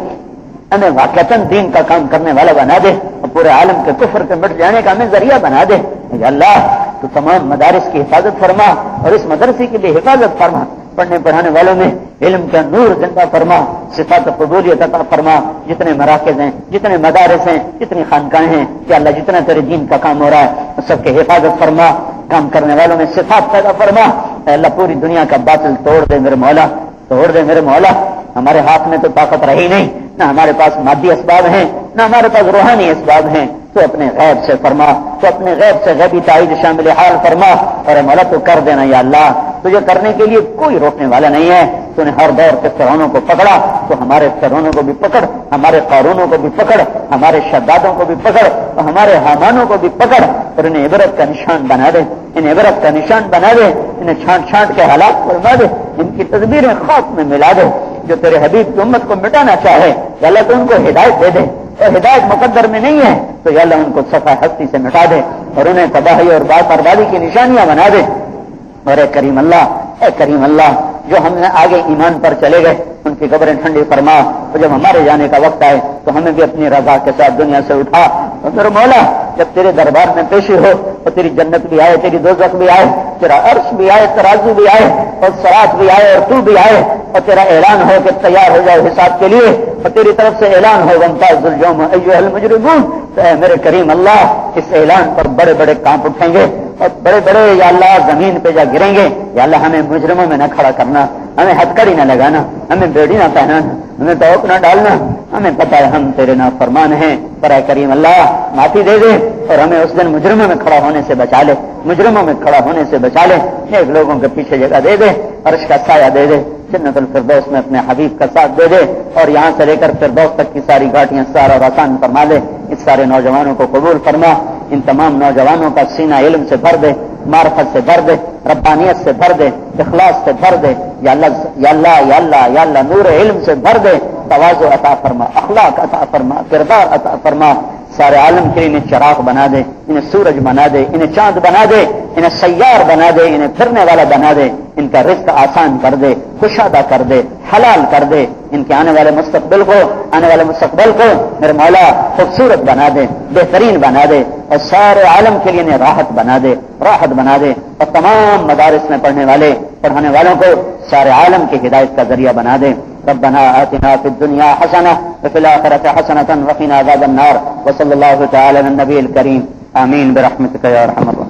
B: ہمیں واقعتاً دین کا کام کرنے والا بنا دے اور پورے عالم کے کفر کے مٹ جانے کا ہمیں ذریعہ بنا دے. یا اللہ تو تمام مدارس کی حفاظت فرما اور اس مدرسے کی بھی حفاظت فرما. پڑھنے پڑھانے والوں میں علم کا نور زندہ فرما، صفات قبولیت عطا فرما. جتنے مراکز ہیں، جتنے مدارس ہیں، جتنی خانقاہیں ہیں یا اللہ جتنا تیرے دین کا کام ہو رہا ہے سب کے حفاظت فرما. کام کرنے والوں میں صفات پیدا فرما. اے اللہ پوری دنیا کا باطل توڑ دے میرے مولا، توڑ دے میرے مولا. ہمارے ہاتھ میں تو طاقت رہی نہیں، نہ ہمارے پاس مادی اسباب ہیں، نہ ہمارے پاس روحانی اسباب ہیں. تو اپنے غیب سے فرما، تو اپنے غیب سے غیبی تائید شامل حال فرما. اور اے مولا تو کر دینا یا اللہ، تجھے کرنے کے لیے کوئی روکنے والا نہیں ہے. تو نے ہر دور کے فرعونوں کو پکڑا تو ہمارے فرعونوں کو بھی پکڑ، ہمارے قارونوں کو بھی پکڑ، ہمارے شدادوں کو بھی پکڑ اور ہمارے حامانوں کو بھی پکڑ اور انہیں عبرت کا نشان بنا دے، انہیں عبرت کا نشان بنا دے، انہیں چھانٹ چھانٹ کے حالات فرما دے، ان کی تدبیریں خاک میں ملا دے. جو تیرے حبیب کی امت کو مٹانا چاہے یا اللہ تو ان کو ہدایت دے دے اور ہدایت مقدر میں نہیں ہے تو یا اللہ ان کو صفحہ ہستی سے مٹا دے اور انہیں تباہی اور بربادی کی نشانیاں بنا دے. اور اے کریم اللہ جو ہم نے آگے ایمان پر چلے گئے ان کی قبریں ٹھنڈی فرما اور جب ہمارے جانے کا وقت آئے تو ہمیں بھی اپنی رضا کے ساتھ دنیا سے اٹھا. اور میرے مولا جب تیرے دربار میں پیشی ہو تو تیری جنت بھی آئے, تیری دوزخ بھی آئے, تیرا عرش بھی آئے, ترازو بھی آئے اور صراط بھی آئے اور تو بھی آئے اور تیرا اعلان ہو کہ تیار ہو جاؤ حساب کے لیے اور تیری طرف سے اعلان ہو وامتاز اليوم ایھا المجرمون. تو اے میرے کریم اللہ اس اعلان پر بڑے بڑے کانپ اٹھیں گے اور بڑے بڑے یا اللہ زمین پہ جا گریں گے. یا اللہ ہمیں مجرموں میں نہ کھڑا کرنا, ہمیں ہتھکڑی نہ لگانا, ہمیں بیڑی نہ پہنانا, ہمیں توق نہ ڈالنا. ہمیں پتا ہے ہم تیرے نافرمان ہیں پر اے کریم اللہ معافی دے دے اور ہمیں اس دن مجرموں میں کھڑا ہونے سے بچا لے, مجرموں میں کھڑا ہونے سے بچا لے. نیک لوگوں کے پیچھے جگہ دے دے, عرش کا سایہ دے دے, جنت الفردوس میں اپنے حبیب کا ساتھ دے دے اور یہاں سے لے کر فردوس تک کی ساری گھاٹیاں سارا آسان فرما دے. اس سارے نوجوانوں کو قبول فرما, ان تمام نوجوانوں کا سینہ علم سے بھر دے, معرفت سے بھر دے, ربانیت سے بھر دے, اخلاص سے بھر دے. یا اللہ یا اللہ یا اللہ یا اللہ نور علم سے بھر دے, تواضع عطا فرما, اخلاق عطا فرما, کردار عطا فرما. سارے عالم کے انہیں چراغ بنا دے, انہیں سورج بنا دے, انہیں چاند بنا دے, انہیں سیار بنا دے, انہیں پھرنے والا بنا دے, ان کا رزق آسان کر دے, کشادہ کر دے, حلال کر دے. ان کے آنے والے مستقبل کو میرے مولا خوبصورت بنا دے, بہترین بنا دے اور سارے عالم کے لیے انہیں راحت بنا دے اور تمام مدارس میں پڑھانے والوں کو سارے عالم کی ہدایت کا ذریعہ بنا دے. ربنا آتنا فی الدنیا حسنہ وفی الآخرۃ حسنۃ وقنا عذاب النار. وصلی اللہ تعالی علی النبی الکریم. آمین برحمتک یا ارحم الراحمین.